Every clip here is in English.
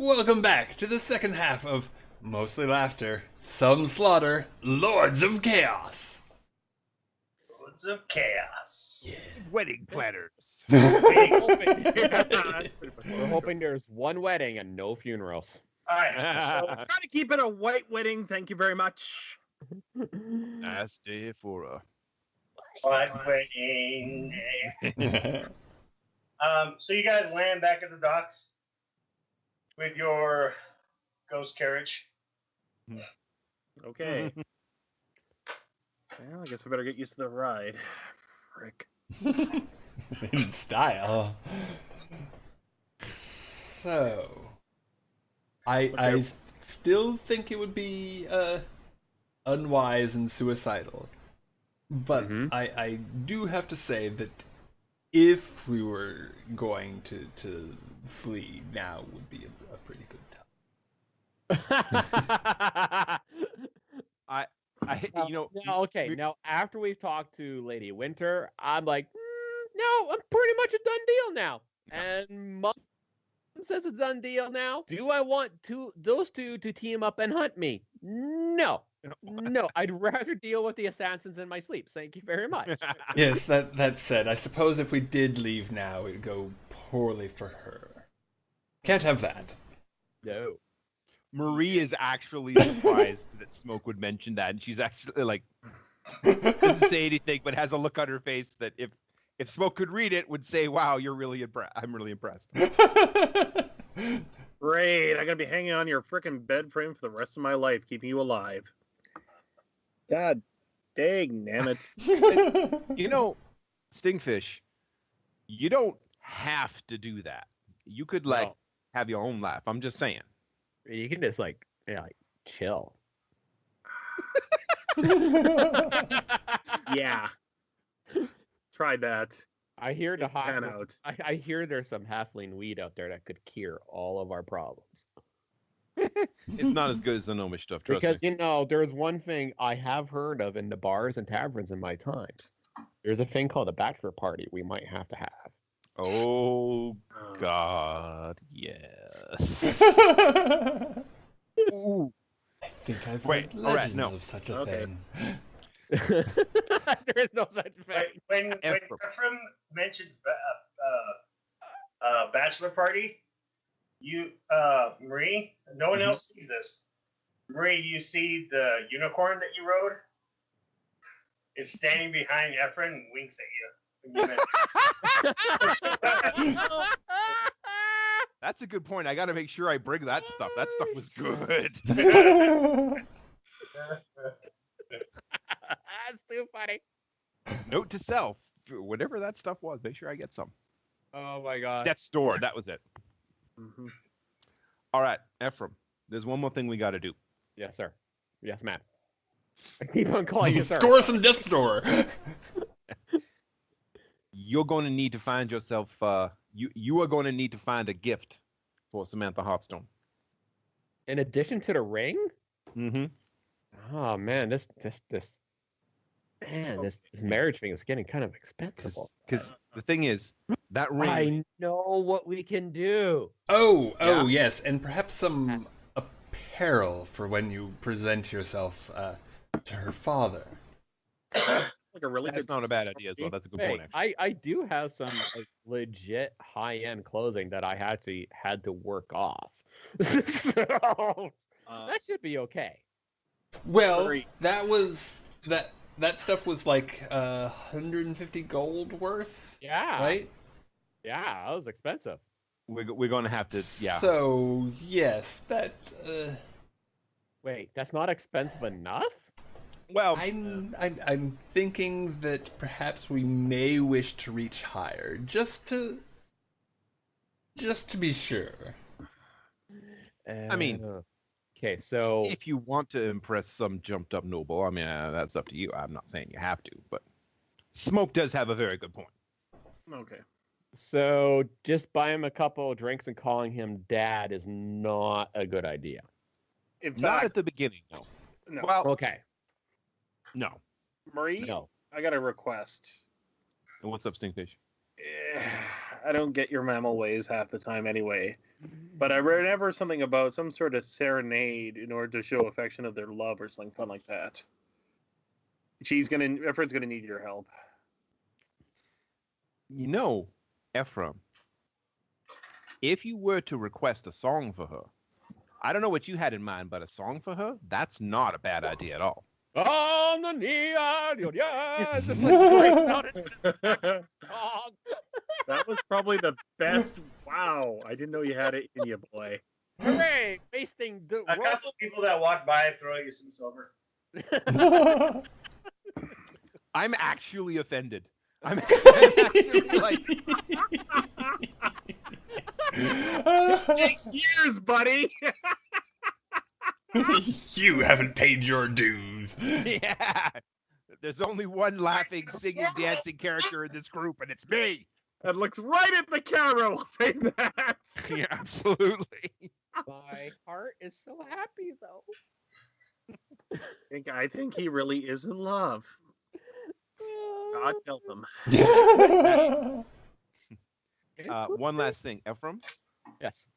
Welcome back to the second half of Mostly Laughter, Some Slaughter, Lords of Chaos. Lords of Chaos. Wedding planners. We're hoping there's one wedding and no funerals. All right. So Let's try to keep it a white wedding. Thank you very much. Nasty for a White wedding. So you guys land back at the docks with your ghost carriage. Okay. Well, I guess we better get used to the ride. Frick. In style. So, I still think it would be unwise and suicidal, but I do have to say that if we were going to flee, now would be a pretty good time. Now after we've talked to Lady Winter, I'm like, no, I'm pretty much a done deal now. And Mom says it's a done deal now. Do I want those two to team up and hunt me? No. No, I'd rather deal with the assassins in my sleep. Thank you very much. Yes, that said, I suppose if we did leave now, it would go poorly for her. Can't have that. No. Marie is actually surprised that Smoke would mention that, and she's actually like doesn't say anything, but has a look on her face that if Smoke could read it, would say, "Wow, you're really impressed. I'm really impressed." Great. I'm gonna be hanging on your frickin' bed frame for the rest of my life, keeping you alive. God dang, damn it. You know, Stingfish, you don't have to do that. You could have your own laugh. I'm just saying. You can just chill. Yeah. Try that. I hear out. I hear there's some halfling weed out there that could cure all of our problems. It's not as good as the gnomish stuff, trust Because me. there's one thing I have heard of in the bars and taverns in my times. There's a thing called a bachelor party we might have to have. Oh God, yes. Ooh. I think I've Wait, heard all right, legends no. of such a thing. There is no such thing. When Ephraim mentions bachelor party, you Marie, no one else sees this. Marie, you see the unicorn that you rode is standing behind Ephraim and winks at you. That's a good point. I got to make sure I bring that stuff. That stuff was good. That's too funny. Note to self: whatever that stuff was, make sure I get some. Oh my God. Death's Door. That was it. Mm-hmm. All right, Ephraim. There's one more thing we got to do. Yes, sir. Yes, ma'am. I keep on calling you sir. Score some Death Store. You're going to need to find yourself. You are going to need to find a gift for Samantha Hearthstone. In addition to the ring? Mm-hmm. Oh man, this marriage thing is getting kind of expensive. Because the thing is, that ring. I know what we can do. Oh, yes, and perhaps some apparel for when you present yourself to her father. Like a really That's good not a bad idea as well. That's a good point. Actually. I do have some legit high-end clothing that I had to work off. So that should be okay. Well, that stuff was like 150 gold worth. Yeah. Right? Yeah, that was expensive. We're going to have to. Yeah. So yes, that. Wait, that's not expensive enough? Well, I'm thinking that perhaps we may wish to reach higher, just to be sure. I mean, okay, so if you want to impress some jumped up noble, I mean, that's up to you. I'm not saying you have to, but Smoke does have a very good point. Okay. So just buy him a couple of drinks and calling him dad is not a good idea. In fact, Not at the beginning, no. no. Well, Okay. no. Marie, No. I got a request. And what's up, Stinkfish? I don't get your mammal ways half the time anyway. But I remember something about some sort of serenade in order to show affection of their love or something fun like that. Ephraim's gonna need your help. You know, Ephraim, if you were to request a song for her, I don't know what you had in mind, but a song for her, that's not a bad idea at all. On the neon, just like breaks out into this song. That was probably the best. Wow, I didn't know you had it in you, boy. Hooray! Wasting the A couple of people that walk by throw you some silver. I'm actually offended. I'm actually like, This takes years, buddy. You haven't paid your dues. yeah. There's only one laughing, singing, dancing character in this group, and it's me. That looks right at the camera. We'll say that. Yeah, absolutely. My heart is so happy, though. I think he really is in love. God help him. One last thing, Ephraim. Yes.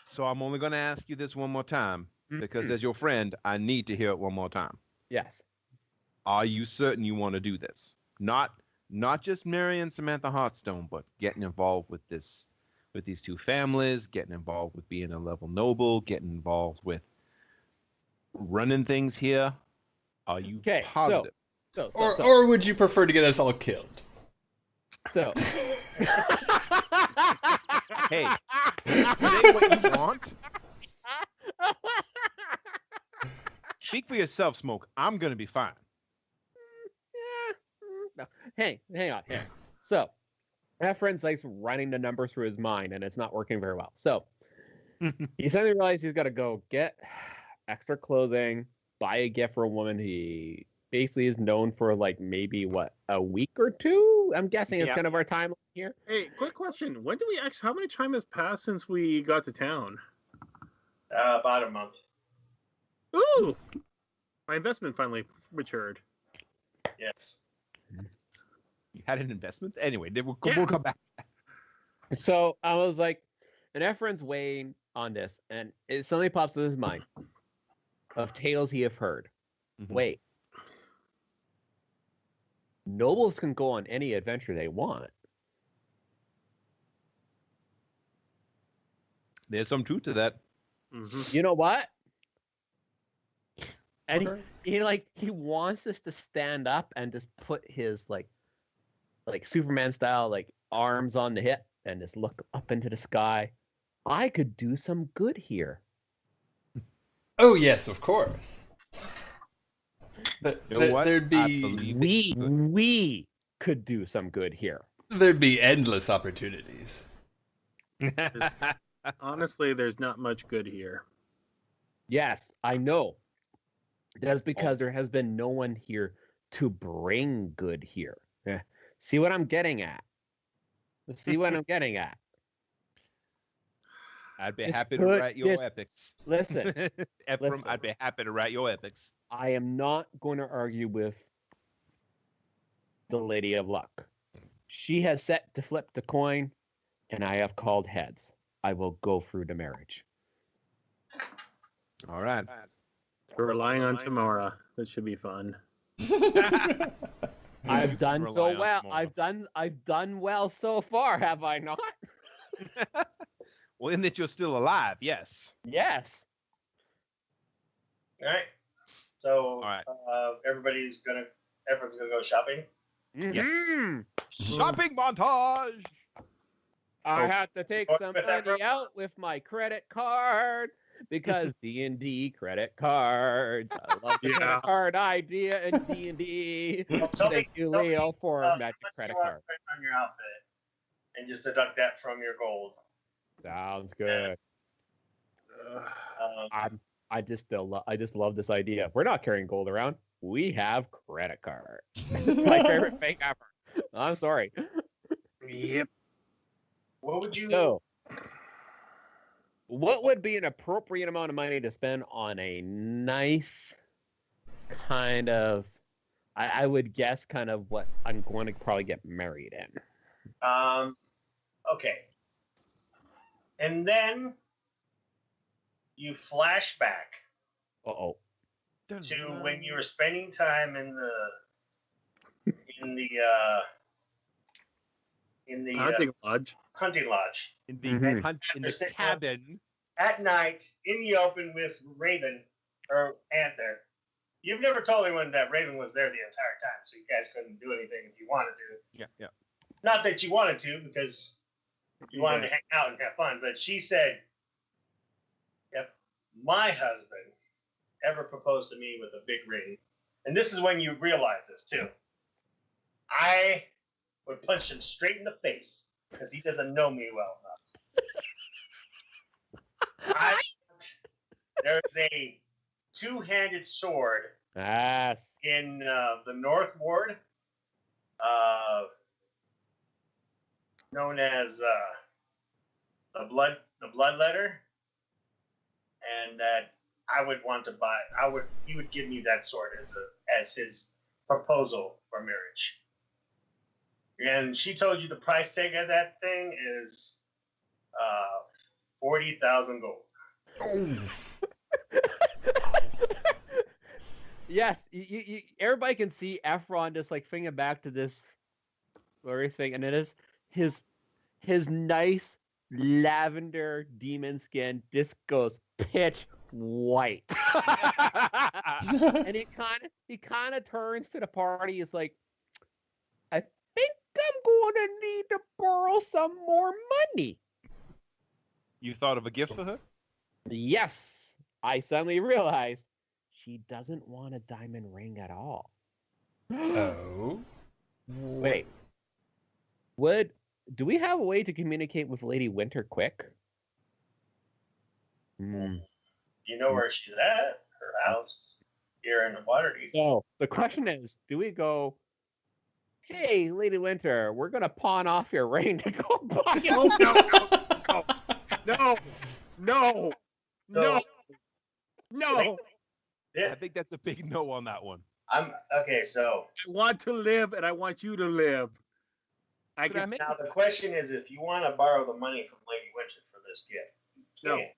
So I'm only going to ask you this one more time because as your friend, I need to hear it one more time. Yes. Are you certain you want to do this? Not just marrying Samantha Hearthstone, but getting involved with these two families, getting involved with being a level noble, getting involved with running things here. Are you positive? Or would you prefer to get us all killed? So. Hey, say what you want. Speak for yourself, Smoke. I'm gonna be fine. No. Hang on. So, Ephraim's like running the numbers through his mind, and it's not working very well. So, he suddenly realized he's got to go get extra clothing, buy a gift for a woman he basically is known for, like, maybe, a week or two? I'm guessing it's kind of our timeline here. Hey, quick question. How many time has passed since we got to town? About a month. Ooh! My investment finally matured. Yes. You had an investment? Anyway, we'll come back. So, I was like, and Ephraim's weighing on this, and it suddenly pops in his mind of tales he have heard. Mm-hmm. Wait. Nobles can go on any adventure they want. There's some truth to that. Mm-hmm. You know what? And he wants us to stand up and just put his like Superman style arms on the hip and just look up into the sky. I could do some good here. Oh yes, of course. There'd be we could do some good here. There'd be endless opportunities. Honestly, there's not much good here. Yes, I know. That's because there has been no one here to bring good here. See what I'm getting at? I'd be happy to write your epics. Listen, Ephraim, I'd be happy to write your epics. I am not going to argue with the Lady of Luck. She has set to flip the coin, and I have called heads. I will go through the marriage. All right. We're relying on Tamara. This should be fun. I've done so well. I've done well so far, have I not? Well, in that you're still alive, yes. Yes. All right. So, all right. Everyone's gonna go shopping. Mm-hmm. Yes. Shopping montage. I have to take some money out with my credit card because D&D credit cards. I love the credit card idea in D&D. Thank you, Leo, for magic credit card. On your outfit, and just deduct that from your gold. Sounds good. I just love this idea. We're not carrying gold around. We have credit cards. My favorite thing ever. I'm sorry. Yep. What would you? So, what would be an appropriate amount of money to spend on a nice kind of? I would guess kind of what I'm going to probably get married in. Okay. And then you flash back Uh-oh. to when you were spending time in the hunting lodge in the Mhm. cabin. at night in the open with Raven or Anther. You've never told anyone that Raven was there the entire time, so you guys couldn't do anything if you wanted to. Yeah. Not that you wanted to, because you wanted to hang out and have fun, but she said, if my husband ever proposed to me with a big ring, and this is when you realize this too, I would punch him straight in the face because he doesn't know me well enough. There's a two-handed sword Yes. in the North Ward, known as the Blood Letter, and that I would want to buy. He would give me that sword as his proposal for marriage. And she told you the price tag of that thing is 40,000 gold. Yes, you everybody can see Efron just like thinking back to this glorious thing, and it is his nice lavender demon skin just goes pitch white. And he kind of turns to the party. He's like, I think I'm going to need to borrow some more money. You thought of a gift for her? Yes, I suddenly realized she doesn't want a diamond ring at all. Oh. Wait. Do we have a way to communicate with Lady Winter quick? You know where she's at? Her house here in the Waterdeep. So the question is, do we go, hey, Lady Winter, we're going to pawn off your ring to go buy it? No. I think that's a big no on that one. So I want to live, and I want you to live. Now the question is, if you want to borrow the money from Lady Winter for this gift, you can.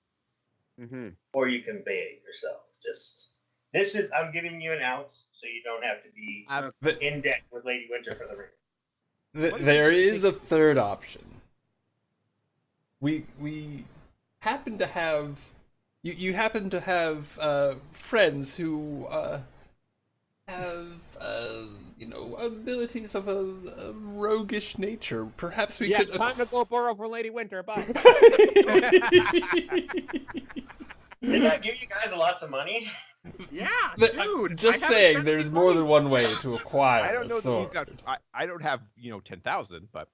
Mm-hmm. Or you can pay it yourself. I'm giving you an ounce, so you don't have to be in debt with Lady Winter for the ring. There is a third option. We happen to have you happen to have friends who have abilities of a roguish nature. Perhaps we could. Time to go borrow for Lady Winter. Bye. Did I give you guys lots of money? Yeah, dude. Just saying, there's more than one way to acquire. I don't know that you've got. I don't have 10,000, but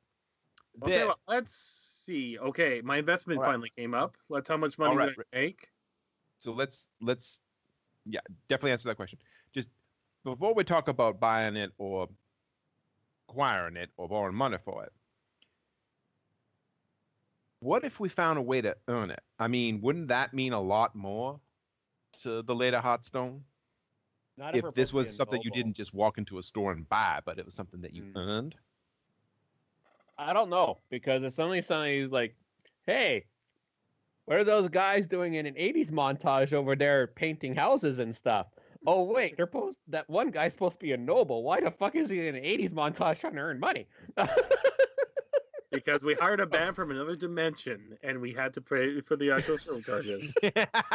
okay. Well, let's see. Okay, my investment finally came up. Let's how much money did I make? So let's definitely answer that question. Just before we talk about buying it or acquiring it or borrowing money for it, what if we found a way to earn it? I mean, wouldn't that mean a lot more to the Lady Heartstone? If this was something you didn't just walk into a store and buy, but it was something that you earned? I don't know, because it's only something like, hey, what are those guys doing in an 80s montage over there painting houses and stuff? Oh, wait, that one guy's supposed to be a noble. Why the fuck is he in an 80s montage trying to earn money? Because we hired a band from another dimension, and we had to pay for the actual show charges.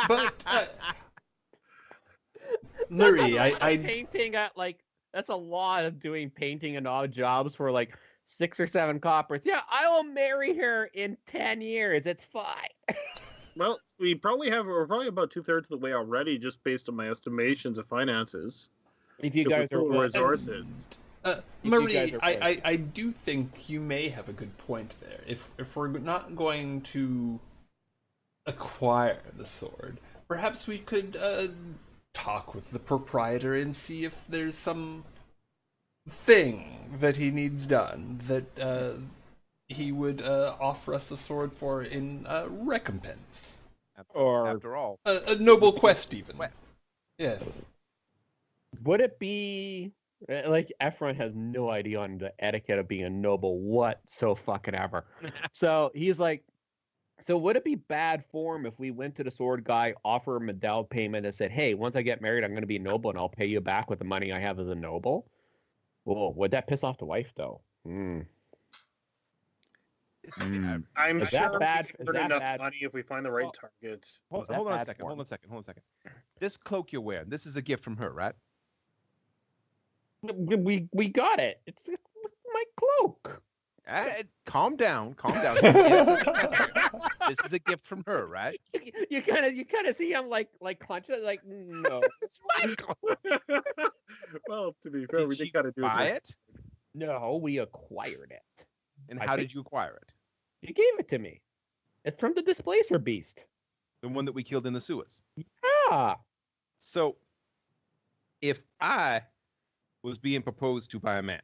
But, Lurie, I painting at that's a lot of doing painting and odd jobs for 6 or 7 coppers. Yeah, I will marry her in 10 years. It's fine. Well, we're probably about 2/3 of the way already, just based on my estimations of finances. If you guys are resources. Marie, I do think you may have a good point there. If we're not going to acquire the sword, perhaps we could talk with the proprietor and see if there's some thing that he needs done that he would offer us the sword for in recompense. Or after all, a noble quest, even. Quest. Yes. Would it be Like Efron has no idea on the etiquette of being a noble whatsoever. So he's like, so would it be bad form if we went to the sword guy, offer him a down payment, and said, "Hey, once I get married, I'm going to be a noble, and I'll pay you back with the money I have as a noble"? Well, would that piss off the wife though? I'm Is sure that bad? we Is can earn that enough bad? money if we find the right Well, target. Hold that on a bad second. form? Hold on a second. Hold on a second. This cloak you're wearing, this is a gift from her, right? We got it. It's my cloak. Calm down. Calm down. This is a gift from her, right? You kind of see him like clenching, like no, It's my cloak. Well, to be fair, Did we she did gotta do buy it. it? no. We acquired it. And I how think- did you acquire it? You gave it to me. It's from the Displacer Beast. The one that we killed in the sewers. Ah, So, if I was being proposed to by a man,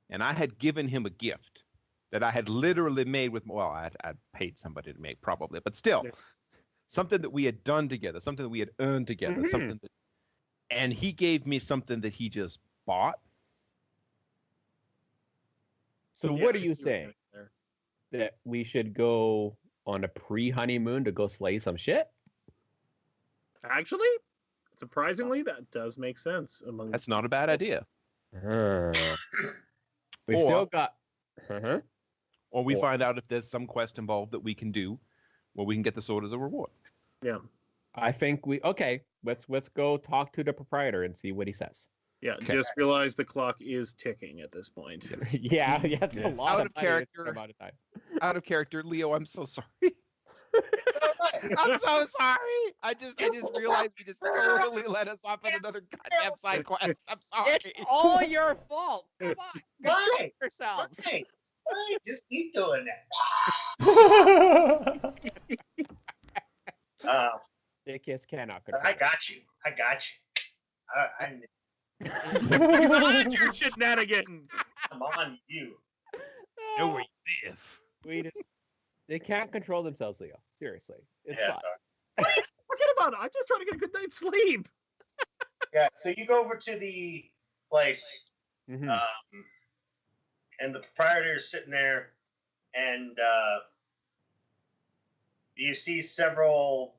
and I had given him a gift that I had literally made with, well, I'd paid somebody to make probably, but still, Yeah. something that we had done together, something that we had earned together, Mhm. something that, and he gave me something that he just bought. so Yeah, what are I you see saying? there. That we should go on a pre-honeymoon to go slay some shit? Actually, surprisingly, that does make sense. Among That's not a bad idea. We Or- still got. Uh-huh. Or we Or- find out if there's some quest involved that we can do where we can get the sword as a reward. yeah, I think okay. Let's go talk to the proprietor and see what he says. yeah. Okay. Just realize the clock is ticking at this point. yeah, it's Yeah. a lot Out of of money. It's a character. amount of time. Out of character, Leo, I'm so sorry. It's all right. I'm so sorry. I just realized we just totally let us off on another goddamn side quest. I'm sorry. It's all your fault. Come on, control Fine. yourselves. Fine. Fine. Just keep doing that. Dickus cannot control. I got you. I got you. He's on your shenanigans. I'm on you. No, we live. We just they can't control themselves, Leo. Seriously, it's Yeah, fine. sorry. Forget about it. I'm just trying to get a good night's sleep. Yeah. So you go over to the place, Mhm. and the proprietor is sitting there, and you see several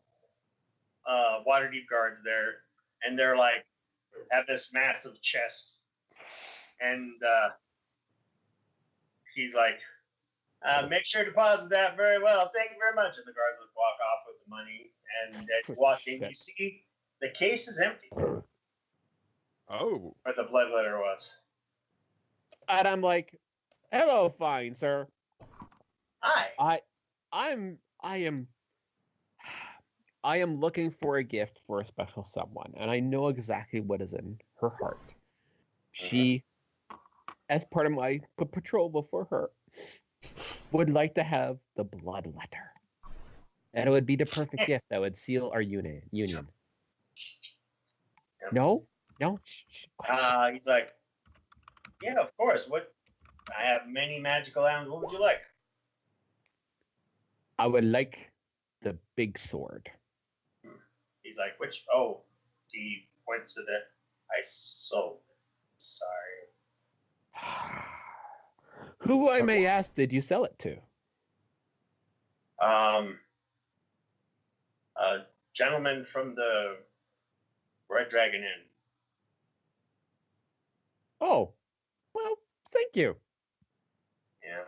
Waterdeep guards there, and they're like have this massive chest, and he's like, make sure to deposit that very well. Thank you very much. And the guards would walk off with the money, and as you walk in, you Shit. see the case is empty, Oh. where the blood letter was. And I'm like, "Hello, fine sir. Hi. I am looking for a gift for a special someone, and I know exactly what is in her heart. She, as part of my patrol before her, would like to have the blood letter. And it would be the perfect gift that would seal our union. No? No? Shh. He's like, yeah, of course. What? I have many magical items. What would you like? I would like the big sword. He's like, which? Oh, he points to the. I sold. Sorry. Who, I may ask, did you sell it to? A gentleman from the Red Dragon Inn. Oh, well, thank you. Yeah.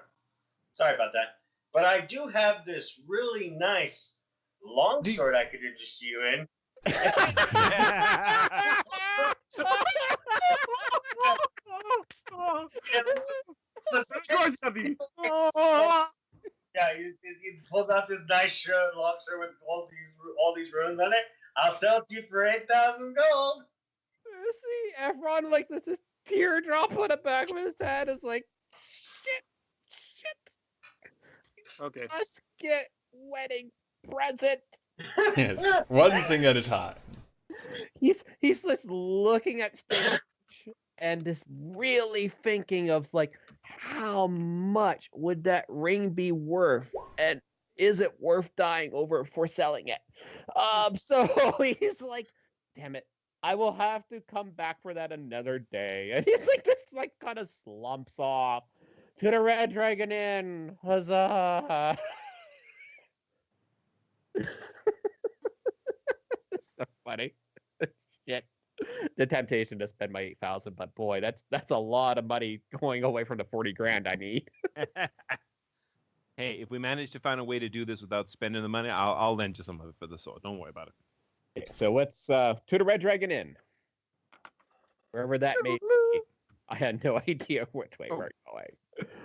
Sorry about that. But I do have this really nice longsword I could interest you in. Yeah, he pulls out this nice longsword with all these runes on it. I'll sell it to you for 8,000 gold. See, Efron, like, this teardrop on the back of his head is like, shit. Okay. Let's get wedding present. Yes, one thing at a time. He's just looking at stage and just really thinking of like, how much would that ring be worth, and is it worth dying over for selling it? So he's like, damn it, I will have to come back for that another day. And he's like, this like kind of slumps off. To the Red Dragon Inn, huzzah! It's so funny. Shit. The temptation to spend my 8,000, but boy, that's a lot of money going away from the 40 grand I need. Hey, if we manage to find a way to do this without spending the money, I'll lend you some of it for the sword. Don't worry about it. Okay, so what's to the Red Dragon Inn? Wherever that may be. I had no idea which way we're going.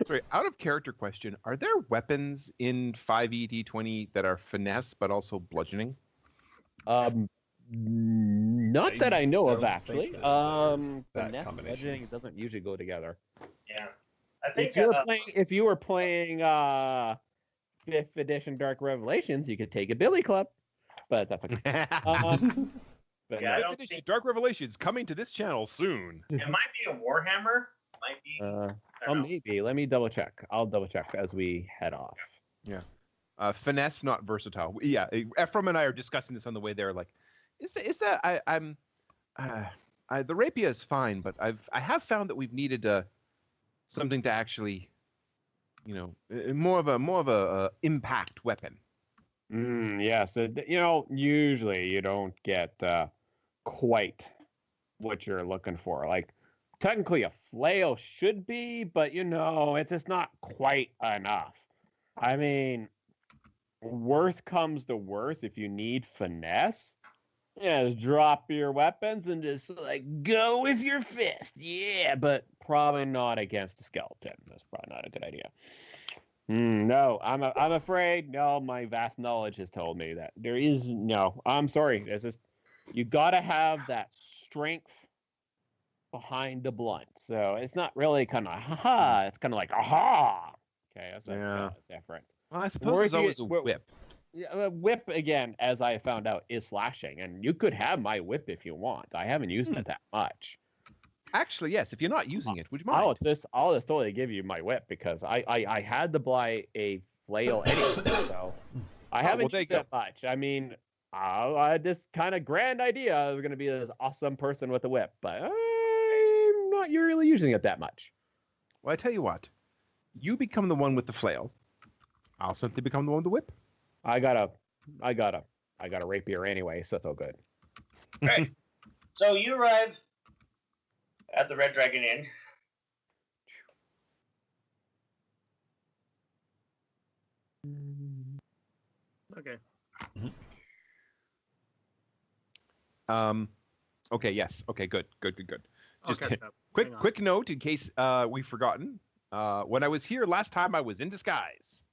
Sorry, out of character question, are there weapons in 5e/D20 that are finesse but also bludgeoning? Not that I know of, don't actually. think that Finesse combination. bludgeoning doesn't usually go together. Yeah. I think If you were playing 5th edition Dark Revelations, you could take a Billy Club, but that's okay. But Yeah, I no. don't think- Dark Revelations coming to this channel soon. it might be a Warhammer. Might be. I Oh, don't know. maybe. Let me double check. I'll double check as we head off. Finesse, not versatile. Yeah, Ephraim and I are discussing this on the way there. Like, the rapier is fine, but I have found that we've needed something to actually, more of a impact weapon. Yeah, so usually you don't get quite what you're looking for. Like, technically a flail should be, but it's just not quite enough. I mean, worst comes to worst, if you need finesse, just drop your weapons and just like go with your fist. Yeah, but probably not against a skeleton. That's probably not a good idea. No, I'm afraid. No, my vast knowledge has told me that there is no. I'm sorry. There's just you gotta have that strength behind the blunt. So it's not really kind of ha. It's kind of like aha. Okay, that's a difference. Well, I suppose there's always a whip. Yeah, whip again, as I found out, is slashing, and you could have my whip if you want. I haven't used it that much. Actually, yes. If you're not using it, would you mind? I'll just totally give you my whip because I had to buy a flail anyway, so I haven't used it much. I mean, I had this kind of grand idea I was going to be this awesome person with a whip, but I'm not really using it that much. Well, I tell you what, you become the one with the flail. I'll simply become the one with the whip. I got a rapier anyway, so it's all good. Right. So you arrive at the Red Dragon Inn. Okay. Okay. Yes. Okay. Good. Just I'll catch up. Hang on. quick note in case we've forgotten. When I was here last time, I was in disguise.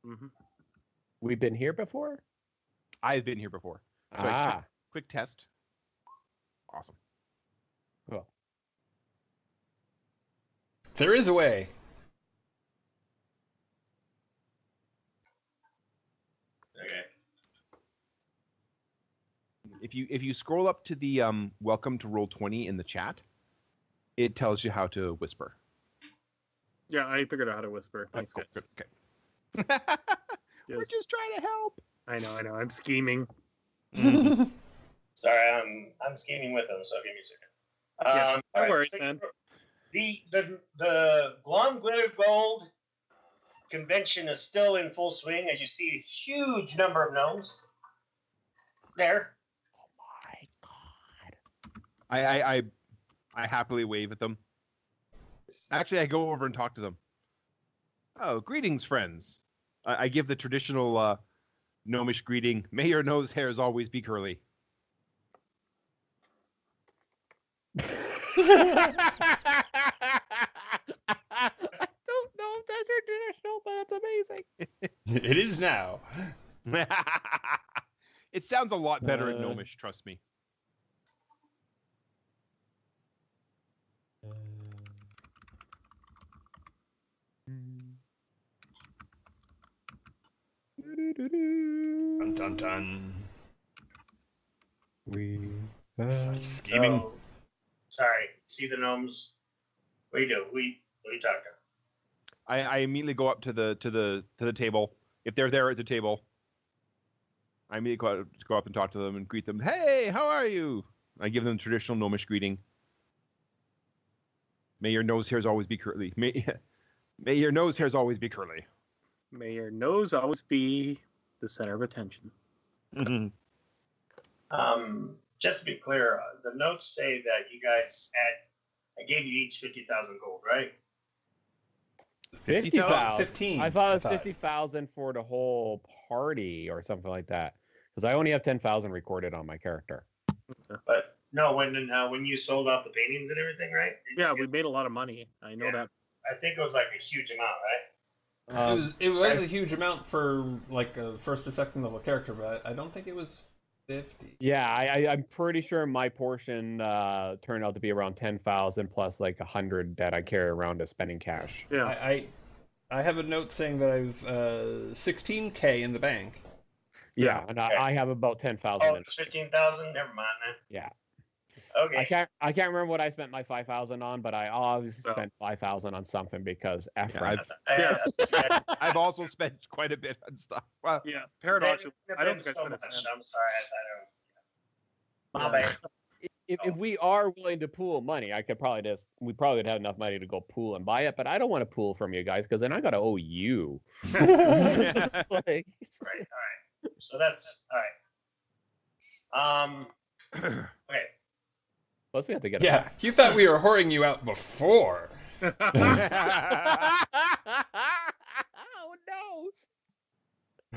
Mm-hmm. We've been here before? I've been here before. So quick test. Awesome. Cool. There is a way. Okay. If you scroll up to the welcome to Roll20 in the chat, it tells you how to whisper. Yeah, I figured out how to whisper. Thanks, cool. guys. Good. Okay. We're just trying to help. I know. I'm scheming. Sorry, I'm scheming with him, so give me a second. Yeah, no all worries, so man. The Blonde Glitter Gold convention is still in full swing as you see a huge number of gnomes there. Oh my god. I happily wave at them. Actually, I go over and talk to them. Oh, greetings, friends. I give the traditional gnomish greeting. May your nose hairs always be curly. I don't know if that's traditional, but it's amazing. It is now. It sounds a lot better in gnomish, trust me. Dun dun dun. Such scheming. So, sorry, see the gnomes. What do you do? What do you talk to? I immediately go up to the table. If they're there at the table, I immediately go up and talk to them and greet them. Hey, how are you? I give them the traditional gnomish greeting. May your nose hairs always be curly. May your nose hairs always be curly. May your nose always be the center of attention. Just to be clear, the notes say that you guys I gave you each 50,000 gold, right? 50,000. 15. I thought it was 50,000 for the whole party or something like that. Because I only have 10,000 recorded on my character. But no, when you sold off the paintings and everything, right? Yeah, we made a lot of money. I know that. I think it was like a huge amount, right? It was a huge amount for like a first or second level character, but I don't think it was 50. Yeah, I'm pretty sure my portion turned out to be around 10,000 plus like 100 that I carry around as spending cash. Yeah. I have a note saying that I've 16K in the bank. Yeah, and I have about 10,000. Oh, it's 15,000. Never mind, man. Yeah. Okay. I can't remember what I spent my 5,000 on, but I always spent 5,000 on something because Ephraim. I've also spent quite a bit on stuff. Well, Yeah, paradoxically, I don't think I so spent much. a cent. I'm sorry. My bad. If we are willing to pool money, we probably would have enough money to go pool and buy it, but I don't want to pool from you guys because then I gotta owe you. It's like- Right. All right. So that's all right. Okay. Plus, we have to get it Yeah, back. you thought we were whoring you out before. Oh no!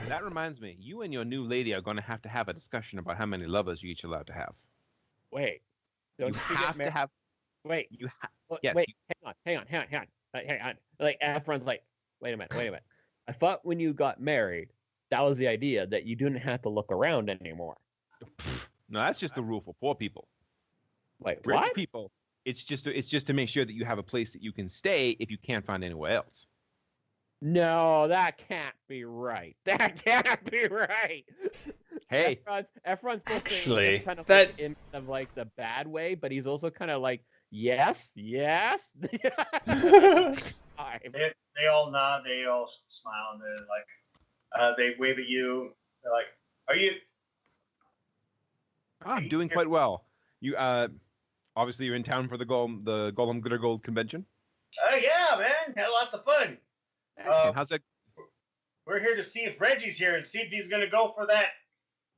that reminds me, you and your new lady are going to have a discussion about how many lovers you each allowed to have. Wait, don't You you get have to married? have. Wait, You wait, yes, hang on. Like Efron's like, wait a minute. I thought when you got married, that was the idea that you didn't have to look around anymore. No, that's just the rule for poor people. Wait, Rich what? people, it's just to make sure that you have a place that you can stay if you can't find anywhere else. No, that can't be right. That can't be right. Hey, Efron's supposed Actually, to kind of that- like, in kind of like the bad way, but he's also kind of like, yes. They all nod. They all smile, and they're like, they wave at you. They're like, "Are you?" I'm doing quite well. You obviously you're in town for the Golem Glitter Gold convention. Yeah, man. Had lots of fun. Excellent. How's that? We're here to see if Reggie's here and see if he's gonna go for that.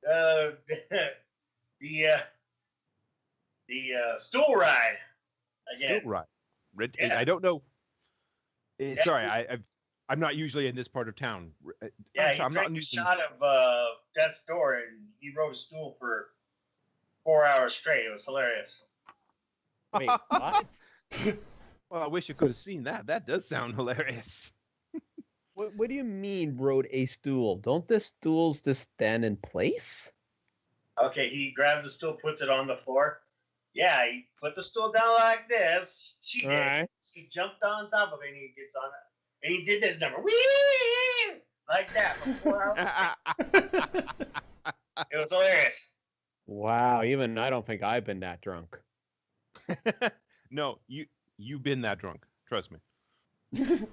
The stool ride again. Still right. Yeah. I don't know. Sorry, I'm not usually in this part of town. Yeah, I'm he not drank a using. shot of Death's Door and he rode a stool for 4 hours straight. It was hilarious. Wait, what? Well, I wish I could have seen that. That does sound hilarious. What do you mean rode a stool? Don't the stools just stand in place? Okay, he grabs the stool, puts it on the floor. Yeah, he put the stool down like this. She did. Alright. She jumped on top of it and he gets on it. And he did this number. Whee! Like that for 4 hours. It was hilarious. Wow, even I don't think I've been that drunk. No, you've been that drunk. Trust me.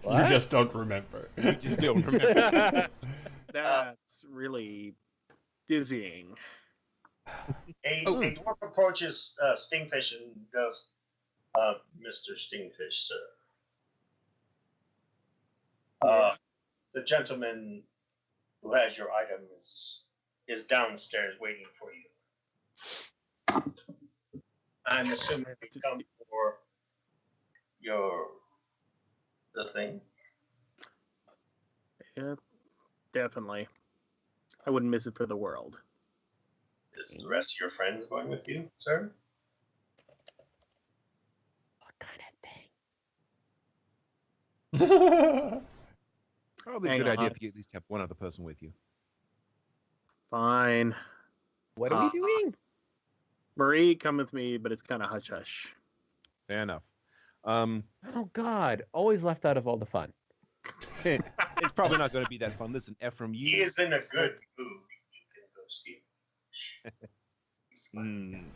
What? You just don't remember. You just don't remember. That's really dizzying. A dwarf approaches Stingfish and goes, Mr. Stingfish, sir. The gentleman who has your item is downstairs waiting for you. I'm assuming you come for the thing. Yeah, definitely. I wouldn't miss it for the world. Is the rest of your friends going with you, sir? What kind of thing? Probably a Hang good idea on. if you at least have one other person with you. Fine. What are we doing? Marie, come with me, but it's kind of hush hush. Fair enough. Oh God, always left out of all the fun. It's probably not going to be that fun. Listen, Ephraim, He you. is in a good mood. You can go see him. He's fine.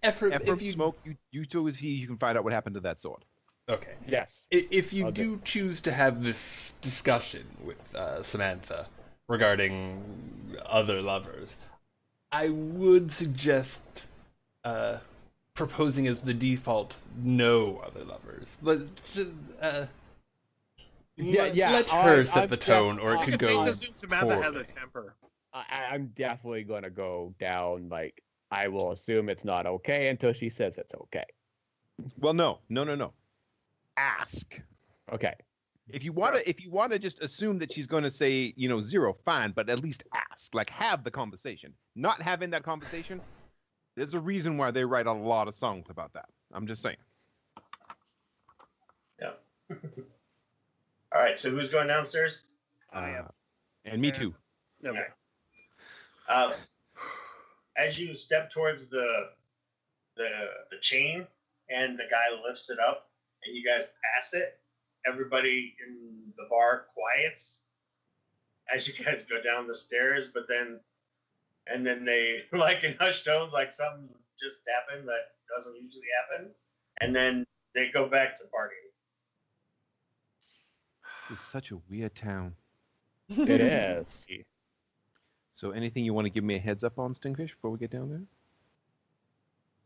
Ephraim, Ephraim, if you Smoke, you two with you can find out what happened to that sword. okay, Yes. if you I'll do choose to have this discussion with Samantha regarding other lovers, I would suggest proposing as the default no other lovers. Let just let her set the tone, or it could It's go safe to assume Samantha has a poorly. temper. I'm definitely going to go down. Like, I will assume it's not okay until she says it's okay. Well, no. Ask. Okay. If you want to just assume that she's going to say, 0, fine, but at least ask. Like, have the conversation. Not having that conversation, there's a reason why they write a lot of songs about that. I'm just saying. Yeah. All right. So who's going downstairs? And me too. Okay. As you step towards the chain and the guy lifts it up and you guys pass it, everybody in the bar quiets as you guys go down the stairs, and then they, like in hushed tones, like something just happened that doesn't usually happen, and then they go back to partying. This is such a weird town. It is. So anything you want to give me a heads up on, Stingfish, before we get down there?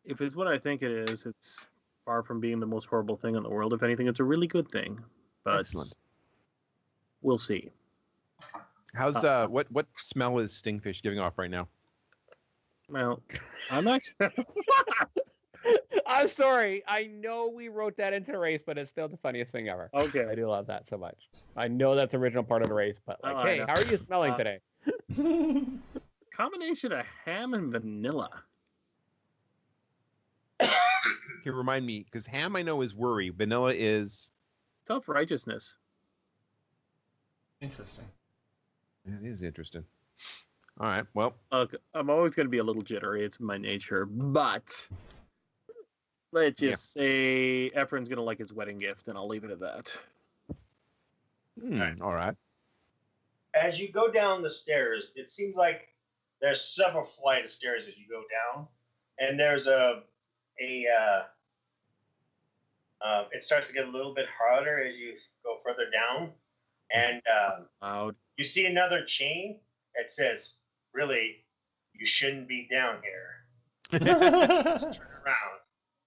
If it's what I think it is, it's far from being the most horrible thing in the world. If anything, it's a really good thing. But Excellent. We'll see. How's what smell is Stingfish giving off right now? Well, I'm actually. I'm sorry. I know we wrote that into the race, but it's still the funniest thing ever. Okay. I do love that so much. I know that's the original part of the race, but like, Oh, I hey, know. how are you smelling today? Combination of ham and vanilla. Can you remind me? Because ham I know is worry. Vanilla is Self-righteousness. Interesting. It is interesting. All right. Well, Look, I'm always going to be a little jittery. It's my nature. But let's just say Ephraim's going to like his wedding gift, and I'll leave it at that. all right. As you go down the stairs, it seems like there's several flights of stairs as you go down, and there's it starts to get a little bit harder as you go further down, and Loud. you see another chain that says, "Really, you shouldn't be down here. Just turn around."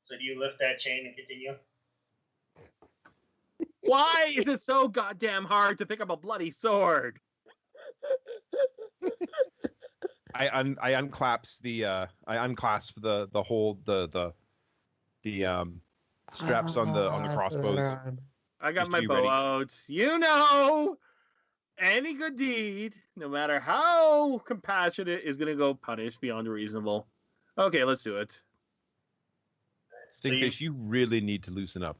So do you lift that chain and continue? Why is it so goddamn hard to pick up a bloody sword? I unclasp the whole the straps on the crossbows. I got Just my be bow ready. out. You know, any good deed, no matter how compassionate, is going to go punished beyond reasonable. Okay, let's do it. So Stingfish, you really need to loosen up.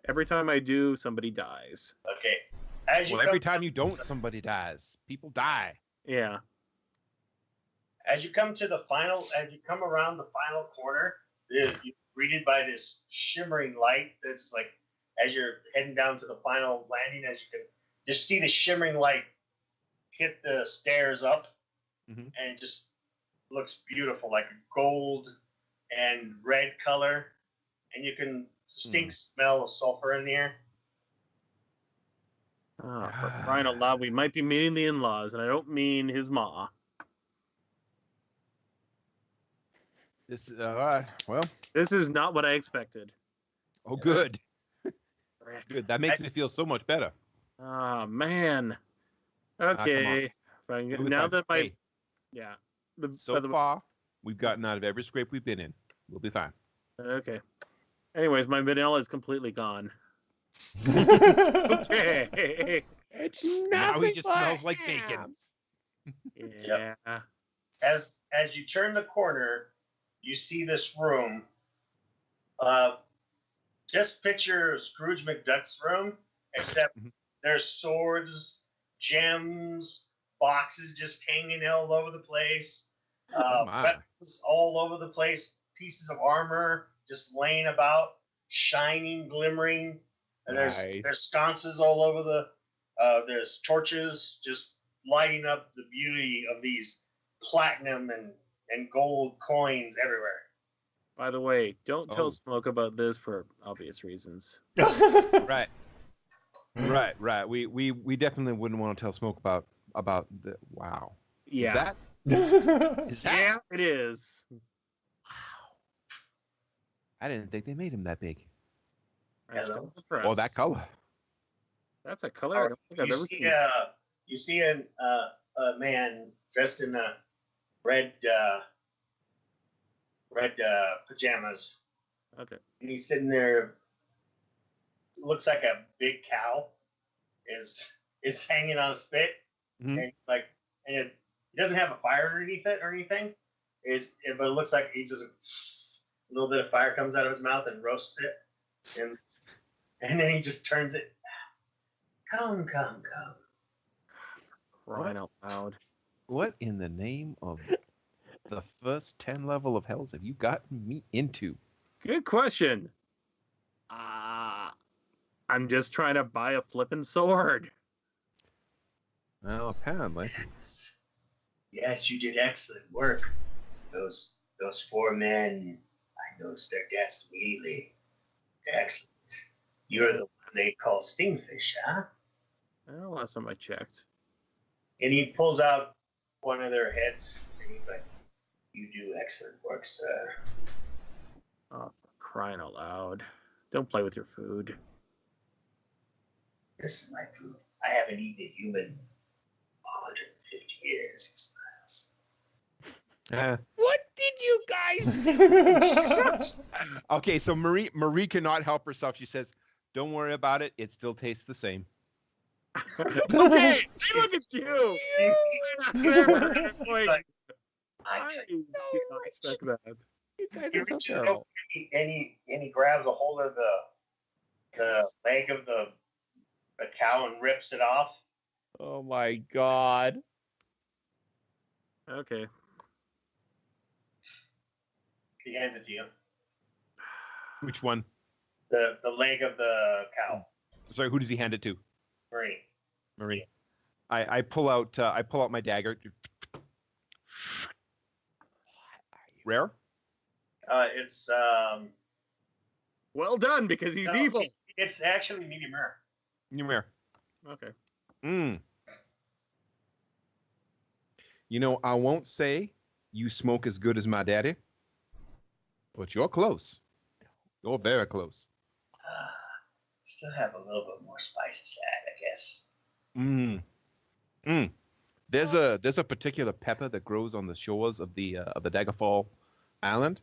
Every time I do, somebody dies. Okay. As you Well, come, every time you don't, somebody dies. People die. Yeah. as you come around the final corner, you're greeted by this shimmering light. That's like, as you're heading down to the final landing, as you can just see the shimmering light hit the stairs up, Mhm. and it just looks beautiful, like a gold and red color, and you can distinct smell of sulfur in the air. Oh, for crying out loud, we might be meeting the in-laws, and I don't mean his ma. This all right. Well, This is not what I expected. oh, good. Good. That makes me feel so much better. Oh, man. come on. Okay. Fine. We'll be Now fine. that my... Hey, Yeah. so far, we've gotten out of every scrape we've been in. We'll be fine. Okay. Anyways, my vanilla is completely gone. Okay. It's Now nothing he just but smells like ham. bacon. Yeah. As you turn the corner, you see this room. Just picture Scrooge McDuck's room, except there's swords, gems, boxes just hanging all over the place, my. weapons all over the place, pieces of armor just laying about, shining, glimmering. And Nice. there's sconces all over there's torches just lighting up the beauty of these platinum and gold coins everywhere. By the way, don't tell Oh. Smoke about this for obvious reasons. Right. We definitely wouldn't want to tell Smoke about the wow. Yeah. Is that? Yeah, it is. Wow. I didn't think they made him that big. Hello. Oh, that color. That's a color I don't think I've You ever see, seen. you see a man dressed in red pajamas, Okay. and he's sitting there. Looks like a big cow is hanging on a spit, Mhm. and he doesn't have a fire underneath it or anything. But it looks like he's just a little bit of fire comes out of his mouth and roasts it, and then he just turns it. Come. Crying out loud. What in the name of the first 10 level of hells have you gotten me into? Good question. I'm just trying to buy a flippin' sword. Well, apparently. Yes, you did excellent work. Those 4 men, I noticed their deaths immediately. Excellent. You're the one they call Stingfish, huh? Well, last time I checked. And he pulls out one of their heads, and he's like, "You do excellent work, sir." Oh, crying out loud. Don't play with your food. This is my food. I haven't eaten a human in 150 years. He smiles. What did you guys do? Okay, so Marie cannot help herself. She says, "Don't worry about it. It still tastes the same." Okay, look at you. Like, I did not expect that. You guys he are so reaches terrible. over and he grabs a hold of the leg of the cow and rips it off. Oh my god. Okay. He hands it to you. Which one? The leg of the cow. Sorry, who does he hand it to? Marie. Marie. I pull out my dagger. Rare? It's Well done, because he's no, evil. It's actually medium rare. Rare. Okay. You know, I won't say you smoke as good as my daddy, but you're close. You're very close. Still have a little bit more spices to add, I guess. There's a particular pepper that grows on the shores of the Daggerfall Island.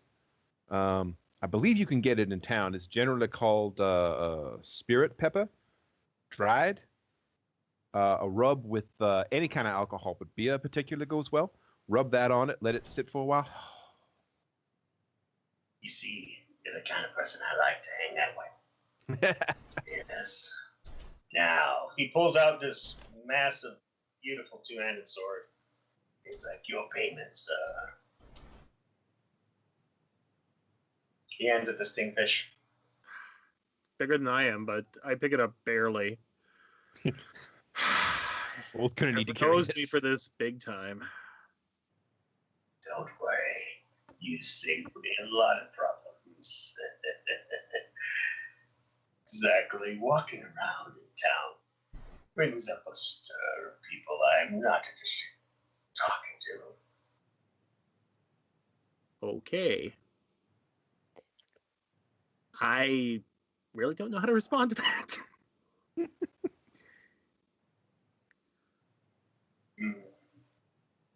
I believe you can get it in town. It's generally called spirit pepper, dried. A rub with any kind of alcohol, but beer particularly goes well. Rub that on it, let it sit for a while. You see, you're the kind of person I like to hang that way. Yes. Now, he pulls out this massive, beautiful two-handed sword. He's like, "Your payments, He hands it to Stingfish. Bigger than I am, but I pick it up barely. Both gonna need to carry Knows this. me for this big time. Don't worry. You saved me a lot of problems. Exactly. Walking around in town brings up a stir of people I'm not interested in talking to. Okay. I really don't know how to respond to that.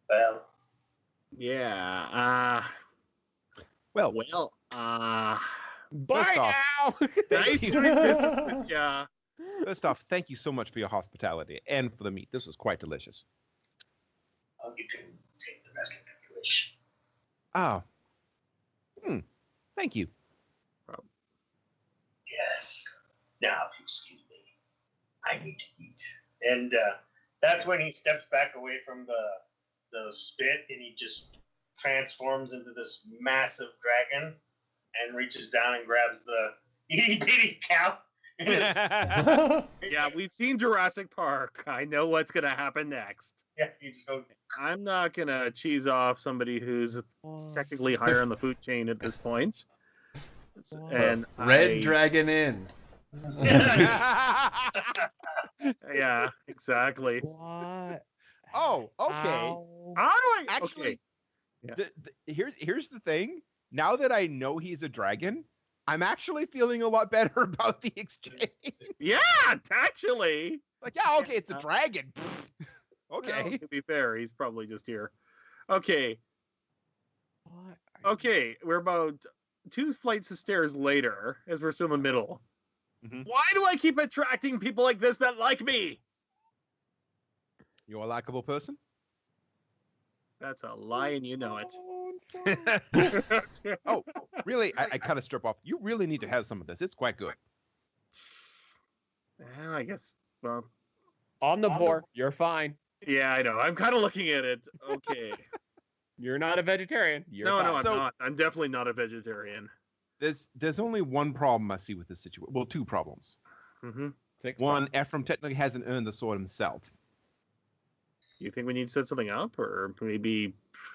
Well, Yeah. Well, Bye First off, now. Nice doing business with ya. first off, thank you so much for your hospitality and for the meat. This was quite delicious. oh, you can take the rest of it if you wish. Ah. Thank you. Yes. Now, if you excuse me, I need to eat. And that's when he steps back away from the spit and he just transforms into this massive dragon and reaches down and grabs the itty bitty cow. Yeah, we've seen Jurassic Park. I know what's gonna happen next. Yeah, he just goes, I'm not gonna cheese off somebody who's technically higher on the food chain at this point. And Red Dragon in. Yeah, exactly. What? Oh, okay. How? How do I Actually, okay. Yeah. here's the thing. Now that I know he's a dragon, I'm actually feeling a lot better about the exchange. Yeah, actually. Like, yeah, okay, it's a dragon. Okay. Well, to be fair, he's probably just here. Okay. What? Okay, we're about 2 flights of stairs later, as we're still in the middle. Mhm. Why do I keep attracting people like this that like me? You're a likable person? That's a lie, and you know it. Oh, really? I cut a strip off. You really need to have some of this. It's quite good. Well, I guess. Well, Omnivore, you're fine. yeah, I know. I'm kind of looking at it. Okay. You're not a vegetarian. You're No, fine. I'm So- not. I'm definitely not a vegetarian. There's only one problem I see with this situation. Well, 2 problems. Mm-hmm. Six One, problems. Ephraim technically hasn't earned the sword himself. Do you think we need to set something up, or maybe?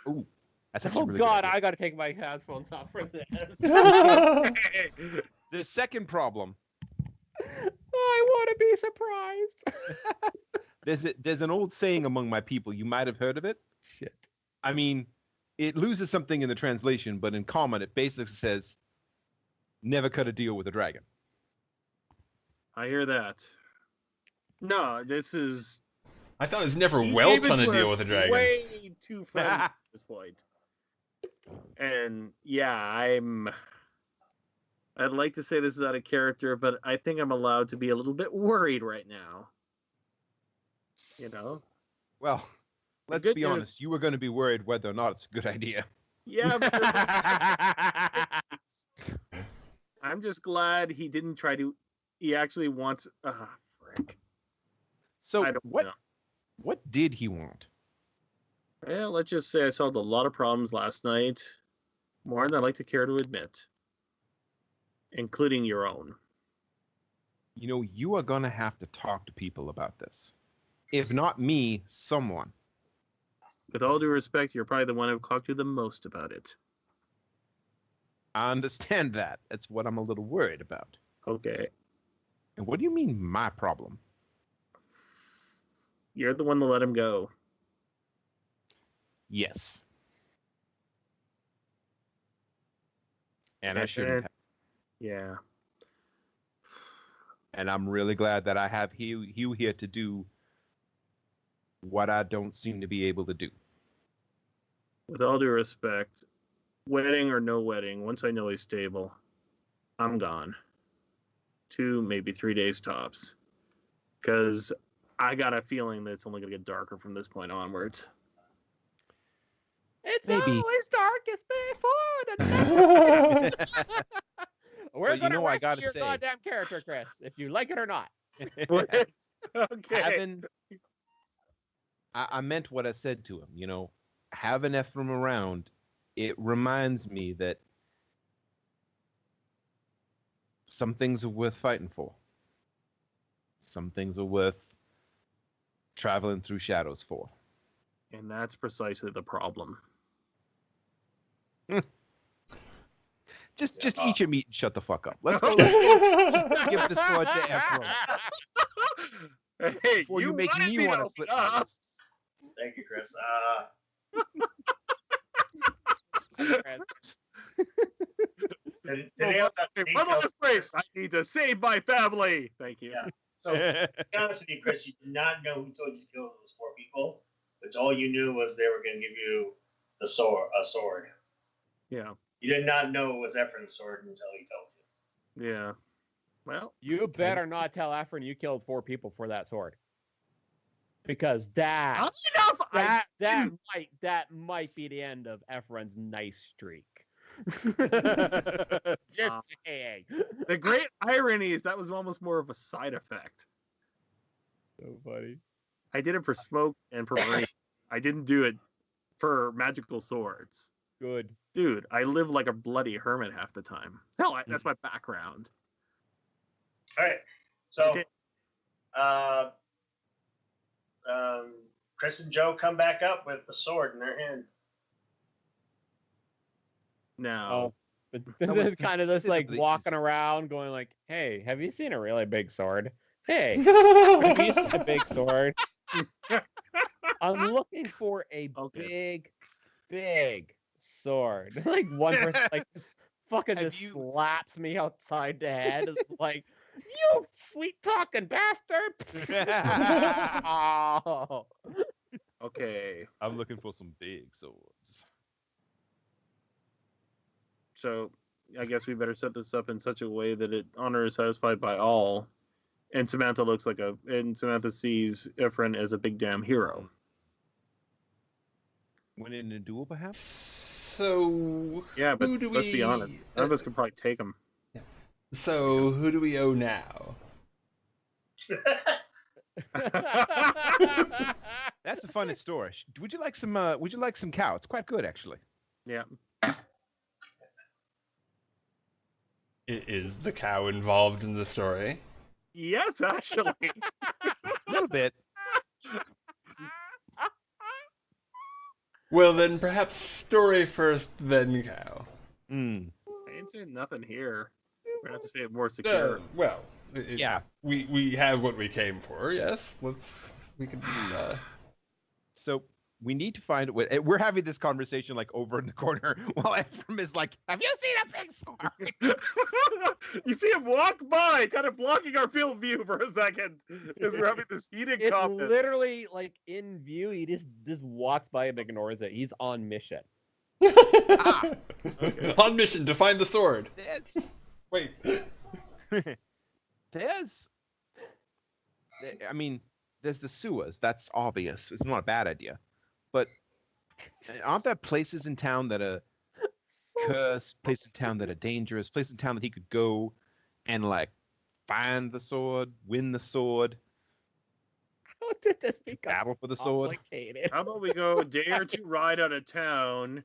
Ooh, that's actually Oh a really God, good I idea. got to take my headphones off for this. The second problem, I want to be surprised. there's an old saying among my people. You might have heard of it. Shit. I mean, it loses something in the translation, but in common, it basically says, "Never cut a deal with a dragon." I hear that. No, this is. I thought it was never He Welch gave it on a to deal us with a dragon. Way too friendly at this point. And yeah, I'd like to say this is out of character, but I think I'm allowed to be a little bit worried right now. You know? Well, let's good be news- honest. You were going to be worried whether or not it's a good idea. Yeah, but I'm just glad he didn't try to. He actually wants. Frick. So I don't what? know. What did he want? Well, let's just say I solved a lot of problems last night, more than I'd like to care to admit, including your own. You know, you are going to have to talk to people about this. If not me, someone. With all due respect, you're probably the one I've talked to the most about it. I understand that. That's what I'm a little worried about. Okay. And what do you mean, my problem? You're the one to let him go. Yes. And I shouldn't have. Yeah. And I'm really glad that I have Hugh here to do what I don't seem to be able to do. With all due respect, wedding or no wedding, once I know he's stable, I'm gone. 2, maybe 3 days tops. Because I got a feeling that it's only going to get darker from this point onwards. It's Maybe. always darkest before the night. We're But you gonna know, I rescue gotta your say- goddamn character, Chris, if you like it or not. Okay. I meant what I said to him. You know, having Ephraim around, it reminds me that some things are worth fighting for. Some things are worth traveling through shadows for. And that's precisely the problem. Just eat your meat and shut the fuck up. Let's go. Let's go. Give the sword to Ephraim Hey, before you make wanted me to want to slit my stop. wrists. Thank you, Chris. Did anyone else have Hey, details? one last place. I need to save my family. Thank you. Yeah. So, to be honest with you, Chris, you did not know who told you to kill those 4 people, but all you knew was they were going to give you a sword. Yeah. You did not know it was Ephraim's sword until he told you. Yeah. Well, You better not tell Efren you killed 4 people for that sword. Because that might be the end of Efren's nice streak. Just saying. the great irony is that was almost more of a side effect. So funny. I did it for Smoke and for Marie. I didn't do it for magical swords. Good. Dude, I live like a bloody hermit half the time. Hell, that's my background. All right. So, Okay. Chris and Joe come back up with the sword in their hand. Now, Oh, but That this was is kind of just like considerably walking easier. around, going like, "Hey, have you seen a really big sword? Hey, have you seen a big sword? I'm looking for a Okay. big sword." Like one person, like this fucking Have just you- slaps me outside the head. It's like, you sweet talking bastard. Oh. Okay, I'm looking for some big swords. so I guess we better set this up in such a way that honor is satisfied by all, and Samantha sees Ephraim as a big damn hero. Win in a duel, perhaps? So Yeah, but who do let's be honest, none of us could probably take him. So who do we owe now? That's a fun story. Would you like some? Would you like some cow? It's quite good, actually. Yeah. Is the cow involved in the story? Yes, actually. A little bit. Well, then perhaps story first, then cow. Mm. I ain't saying nothing here. We're gonna have to say it more secure. Well, Yeah. we have what we came for. Yes, we can. So we need to find. We're having this conversation like over in the corner while Ephraim is like, "Have you seen a big sword?" You see him walk by, kind of blocking our field view for a second, as we're having this heated It's comment. literally like in view. He just walks by and ignores it. He's on mission. Okay. On mission to find the sword. Wait. There's the sewers. That's obvious. It's not a bad idea. But aren't there places in town that are cursed, places in town that are dangerous, places in town that he could go and, like, find the sword, win the sword, How did this become battle for the sword? complicated? How about we go a day or two ride out of town,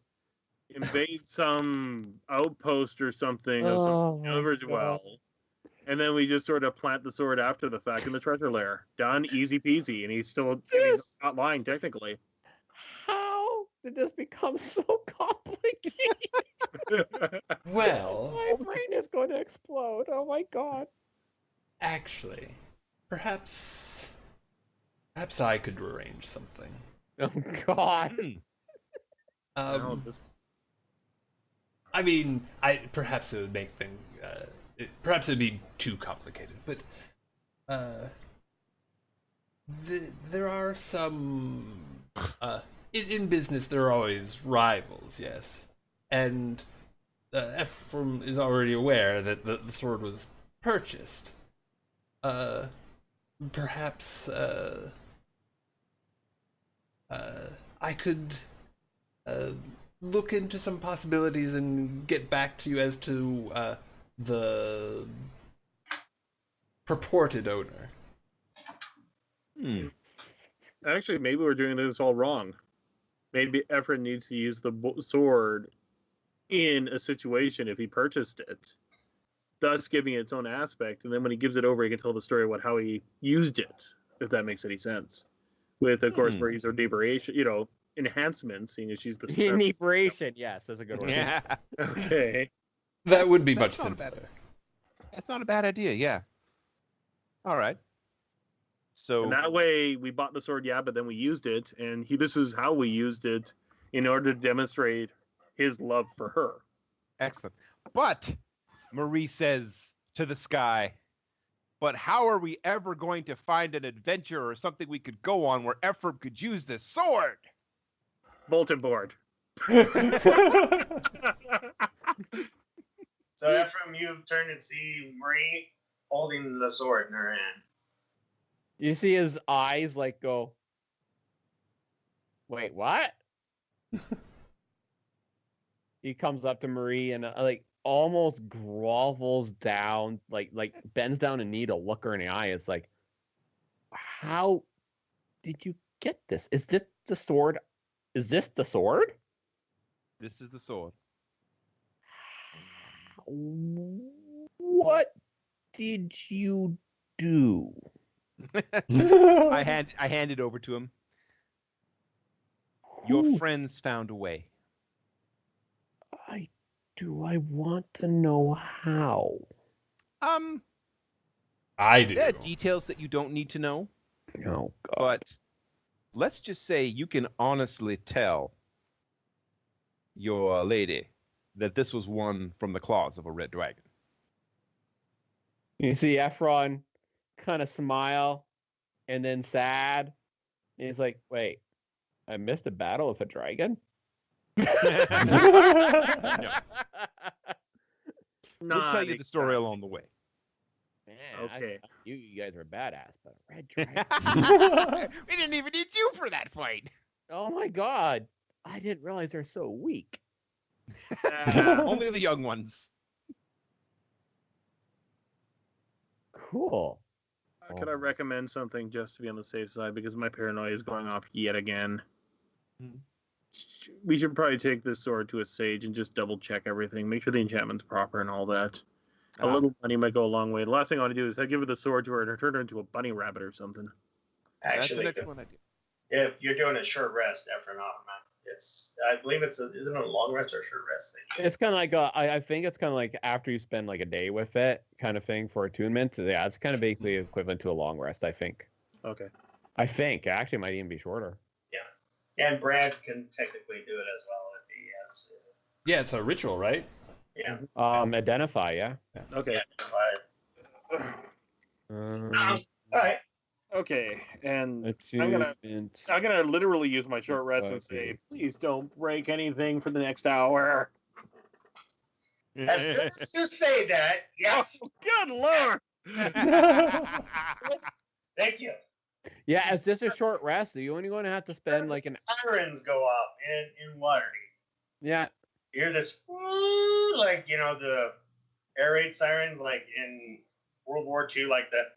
invade some outpost or something of some universe well, and then we just sort of plant the sword after the fact in the treasure lair. Done, easy peasy, and he's not lying technically. How did this become so complicated? Well, My brain is going to explode. Oh my god. actually, perhaps I could arrange something. Oh god. I mean, perhaps it would make things. Perhaps it would be too complicated, but there are some. In business, there are always rivals, yes, and Ephraim is already aware that the sword was purchased. Perhaps I could look into some possibilities and get back to you as to the purported owner. Actually, maybe we're doing this all wrong. Maybe Ephraim needs to use the sword in a situation if he purchased it, thus giving it its own aspect. And then when he gives it over, he can tell the story about how he used it, if that makes any sense. With, of course, where he's a deviation, enhancements, seeing as she's the Inebriation, yes, that's a good one. Yeah. Okay. That would be much That's not simpler. That's not a bad idea, yeah. All right. So And that way we bought the sword, yeah, but then we used it, and this is how we used it in order to demonstrate his love for her. excellent. But Marie says to the sky, but how are we ever going to find an adventure or something we could go on where Ephraim could use this sword? Bulletin board. So Ephraim, you turn and see Marie holding the sword in her hand. You see his eyes like go, wait, what? He comes up to Marie and like almost grovels down, like bends down a knee to look her in the eye. It's like, how did you get this? Is this the sword? Is this the sword? This is the sword. What did you do? I hand it over to him. Your Who- friends found a way. I want to know how. I do. There are details that you don't need to know, Oh god. but let's just say you can honestly tell your lady that this was one from the claws of a red dragon. You see Efron kind of smile and then sad. And he's like, wait, I missed a battle with a dragon? No. Not We'll tell you the story along the way. Man, Okay. you guys were badass, but a red dragon. We didn't even need you for that fight. Oh my god. I didn't realize they're so weak. Only the young ones. Cool. Could I recommend something just to be on the safe side because my paranoia is going off yet again? We should probably take this sword to a sage and just double check everything, make sure the enchantment's proper and all that. A little money might go a long way. The last thing I want to do is give her the sword to her and turn her into a bunny rabbit or something. Actually, that's an excellent idea. if you're doing a short rest after an automat, I believe isn't it a long rest or a short rest thing? It's kind of like I think it's kind of like after you spend like a day with it, kind of thing for attunement. Yeah, it's kind of basically equivalent to a long rest. I think. Okay. I think actually it might even be shorter. Yeah, and Brad can technically do it as well if he has. Yeah, it's a ritual, right? Yeah. Identify, yeah. Okay. Yeah, Um, all right. Okay. And attunement. I'm gonna literally use my short rest and say, please don't break anything for the next hour. As soon as you say that, yes. Oh, good lord. Yes. Thank you. Yeah, it's just a short rest. So you're only going to have to spend like an. Sirens go off in Waterdeep. Yeah. You hear this, like the air raid sirens, like in World War II, like that.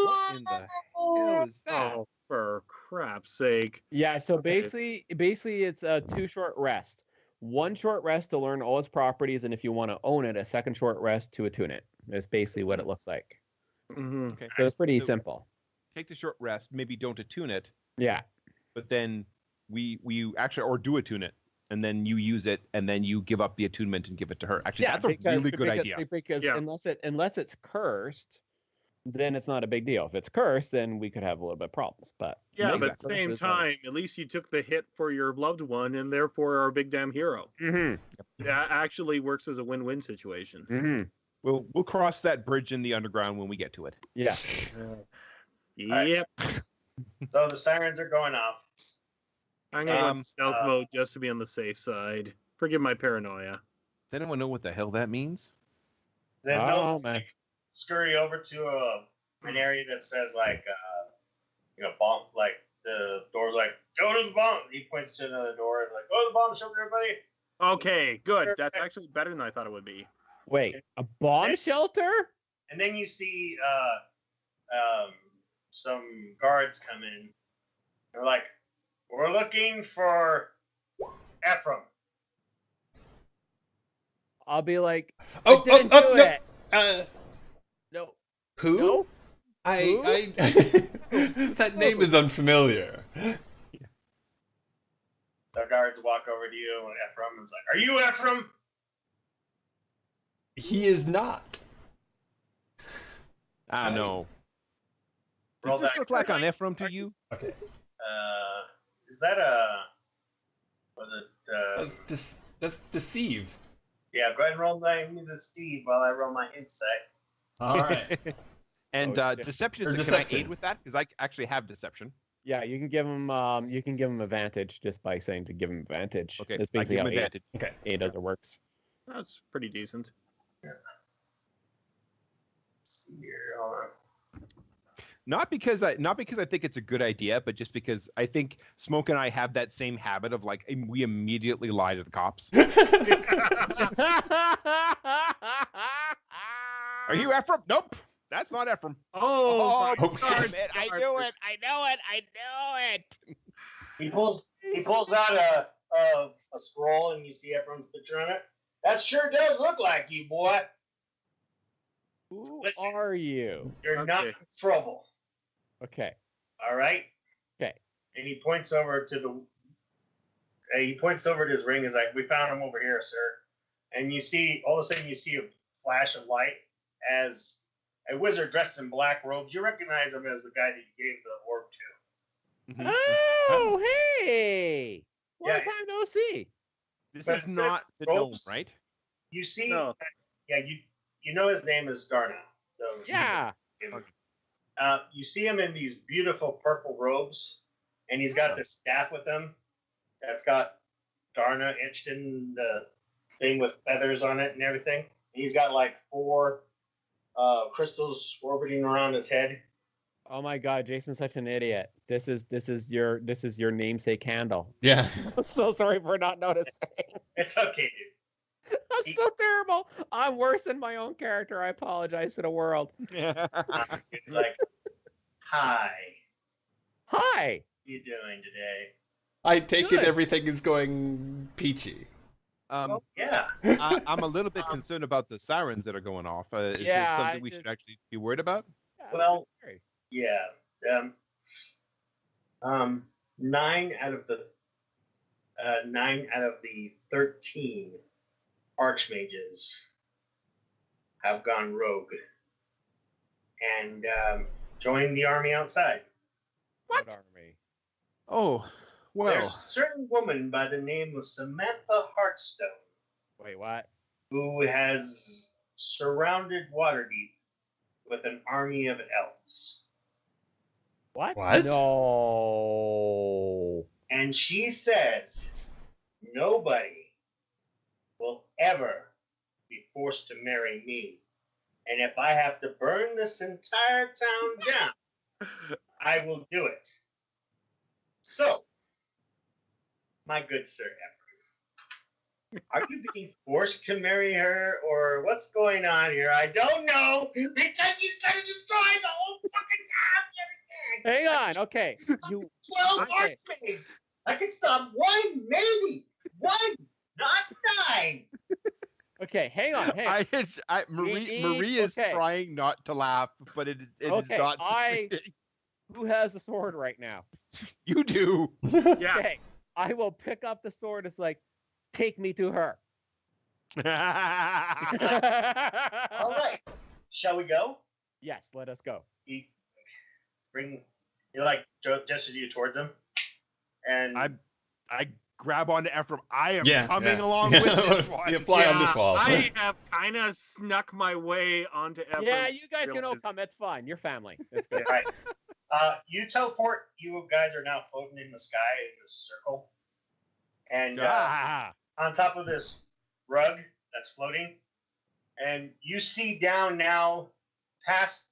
What in the hell is that? Oh, for crap's sake. Yeah. So basically, it's a 2 short rest. 1 short rest to learn all its properties, and if you want to own it, a 2nd short rest to attune it. That's basically what it looks like. Mm-hmm. Okay. So it's pretty So- simple. Take the short rest. Maybe don't attune it, Yeah. but then we actually or do attune it, and then you use it, and then you give up the attunement and give it to her. Actually, that's a really good idea. Because Yeah. unless it's cursed, then it's not a big deal. If it's cursed, then we could have a little bit of problems. But Yeah, most but at the curses same are- time, at least you took the hit for your loved one and therefore are a big damn hero. Mhm. That actually works as a win-win situation. Mhm. We'll cross that bridge in the underground when we get to it. Yes. Yep. So the sirens are going off. I'm going to go Um, into stealth mode just to be on the safe side. Forgive my paranoia. Does anyone know what the hell that means? Then Oh, they'll man. scurry over to an area that says like bomb, like the door's like go to the bomb. He points to another door and like go to the bomb shelter, everybody. Okay, good. That's actually better than I thought it would be. Wait, a bomb shelter? And then you see some guards come in. They're like, we're looking for Ephraim. I'll be like, Oh, I didn't do no. it. No. Who? No? I that name is unfamiliar. The guards walk over to you, and Ephraim is like, "Are you Ephraim?" He is not. No. Roll Does this that. look like on Ephraim to you? Okay. Is that was it? That's deceive. Yeah, go ahead and roll the Steve while I roll my insight. All right. And Oh, deception or is. Can I deception. aid with that? Because I actually have deception. Yeah, you can give him advantage just by saying to give him advantage. Okay, That's I basically give how him advantage. Okay. A does it works. That's pretty decent. Let's see here, hold on. Not because I think it's a good idea, but just because I think Smoke and I have that same habit of like we immediately lie to the cops. Are you Ephraim? Nope, that's not Ephraim. Oh, Oh, Damn it! I knew it! I know it! He pulls out a scroll, and you see Ephraim's picture on it. That sure does look like you, boy. Who Listen. are you? You're not in Okay. trouble. Okay. All right. Okay. And he points over to his ring. He's like, "We found him over here, sir." And you see, all of a sudden, you see a flash of light as a wizard dressed in black robes. You recognize him as the guy that you gave the orb to. Mhm. Oh, hey! Long Yeah. time no see. This But is instead of not the dome, ropes, right? You see, No. yeah, you know his name is Darna. So Yeah. you see him in these beautiful purple robes, and he's got this staff with him that's got Darna etched in the thing with feathers on it and everything. And he's got like 4 crystals orbiting around his head. Oh my God, Jason's such an idiot. This is your namesake candle. Yeah. I'm so sorry for not noticing. It's okay, dude. I'm so terrible. I'm worse than my own character. I apologize to the world. It's like, hi, Hi. what you doing today? I take Good. it everything is going peachy. Yeah. I'm a little bit concerned about the sirens that are going off. Is Yeah, this something we should actually be worried about? Well, yeah. 9 out of the 13 archmages have gone rogue and joined the army outside. What army? Oh, There's well. a certain woman by the name of Samantha Heartstone Wait, what? who has surrounded Waterdeep with an army of elves. What? What? No. And she says nobody will ever be forced to marry me. And if I have to burn this entire town down, I will do it. So, my good sir Ephraim, are you being forced to marry her, or what's going on here? I don't know, because she's going to destroy the whole fucking town and everything. Hang on. Okay. You 12 Okay. archmages. I can stop 1, maybe 1, not 9. Okay, hang on. Marie is okay. trying not to laugh, but it is Okay, not succeeding. Who has the sword right now? You do. Yeah. Okay. I will pick up the sword. It's like, take me to her. All right. Shall we go? Yes, let us go. He like gestures you towards him. And I grab onto Ephraim. I am Yeah, coming yeah. along with this one. You apply on this wall. I have kind of snuck my way onto Ephraim. Yeah, you guys can all come. It's fine. You're family. It's good. right. You teleport. You guys are now floating in the sky in this circle. And on top of this rug that's floating, and you see down now past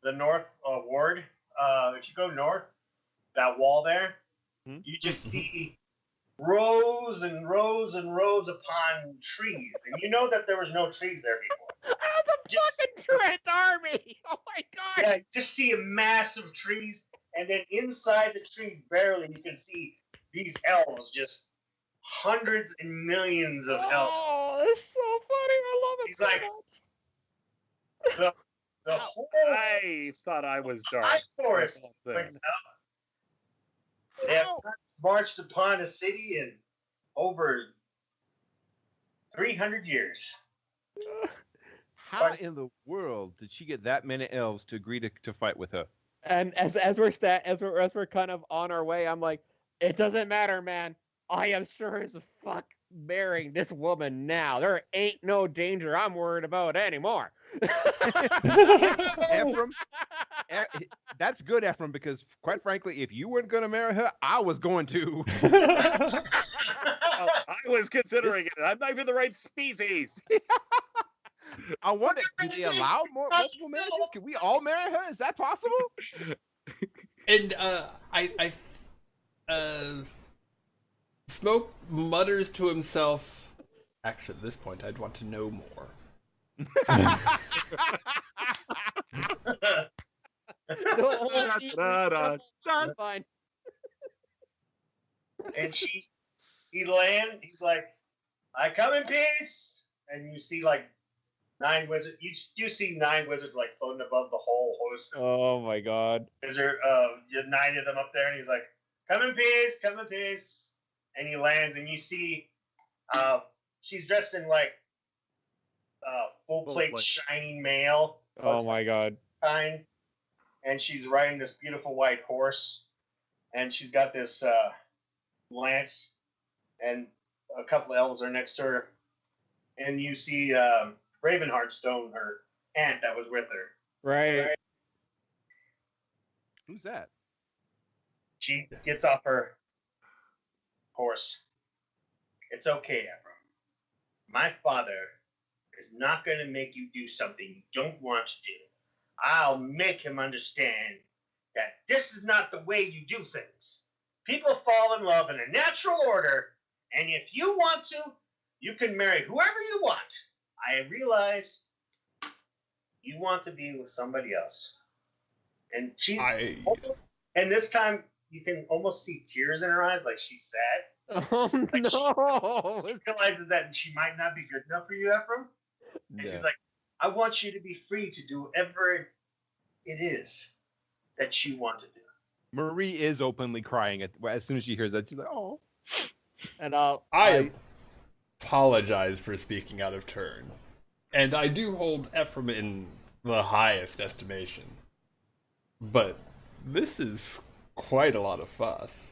the north ward. If you go north, that wall there, you just see rows and rows and rows upon trees, and you know that there was no trees there before. That's a fucking Trent army! Oh my god! Yeah, you just see a mass of trees, and then inside the trees, barely you can see these elves, just hundreds and millions of elves. Oh, that's so funny! I love it He's so like, much. The whole I thought I was dark. high forest That's all brings things. out. They have marched upon a city in over 300 years. How in the world did she get that many elves to agree to fight with her? And as we're kind of on our way, I'm like, it doesn't matter, man. I am sure as fuck marrying this woman now. There ain't no danger I'm worried about anymore. Ephraim, that's good, Ephraim, because quite frankly, if you weren't going to marry her, I was going to. I was considering it. I'm not even the right species. I wonder, do they allow multiple marriages? Can we all marry her? Is that possible? And Smoke mutters to himself, actually, at this point, I'd want to know more. Fine. And he lands, he's like, I come in peace. And you see like 9 wizards. You see 9 wizards like floating above the whole host. Oh my god. Wizard, just 9 of them up there, and he's like, come in peace, come in peace. And he lands, and you see she's dressed in like full plate shining mail. Oh my god. Kind. And she's riding this beautiful white horse. And she's got this lance. And a couple of elves are next to her, and you see Ravenheart Stone, her aunt that was with her. Right. Who's that? She gets off her horse. It's okay, Ephraim. My father is not going to make you do something you don't want to do. I'll make him understand that this is not the way you do things. People fall in love in a natural order, and if you want to, you can marry whoever you want. I realize you want to be with somebody else. And and this time you can almost see tears in her eyes, like she's sad. Oh Like no! She realizes that she might not be good enough for you, Ephraim. And she's like, I want you to be free to do whatever it is that you want to do. Marie is openly crying as soon as she hears that. She's like, oh. And I apologize for speaking out of turn. And I do hold Ephraim in the highest estimation. But this is quite a lot of fuss.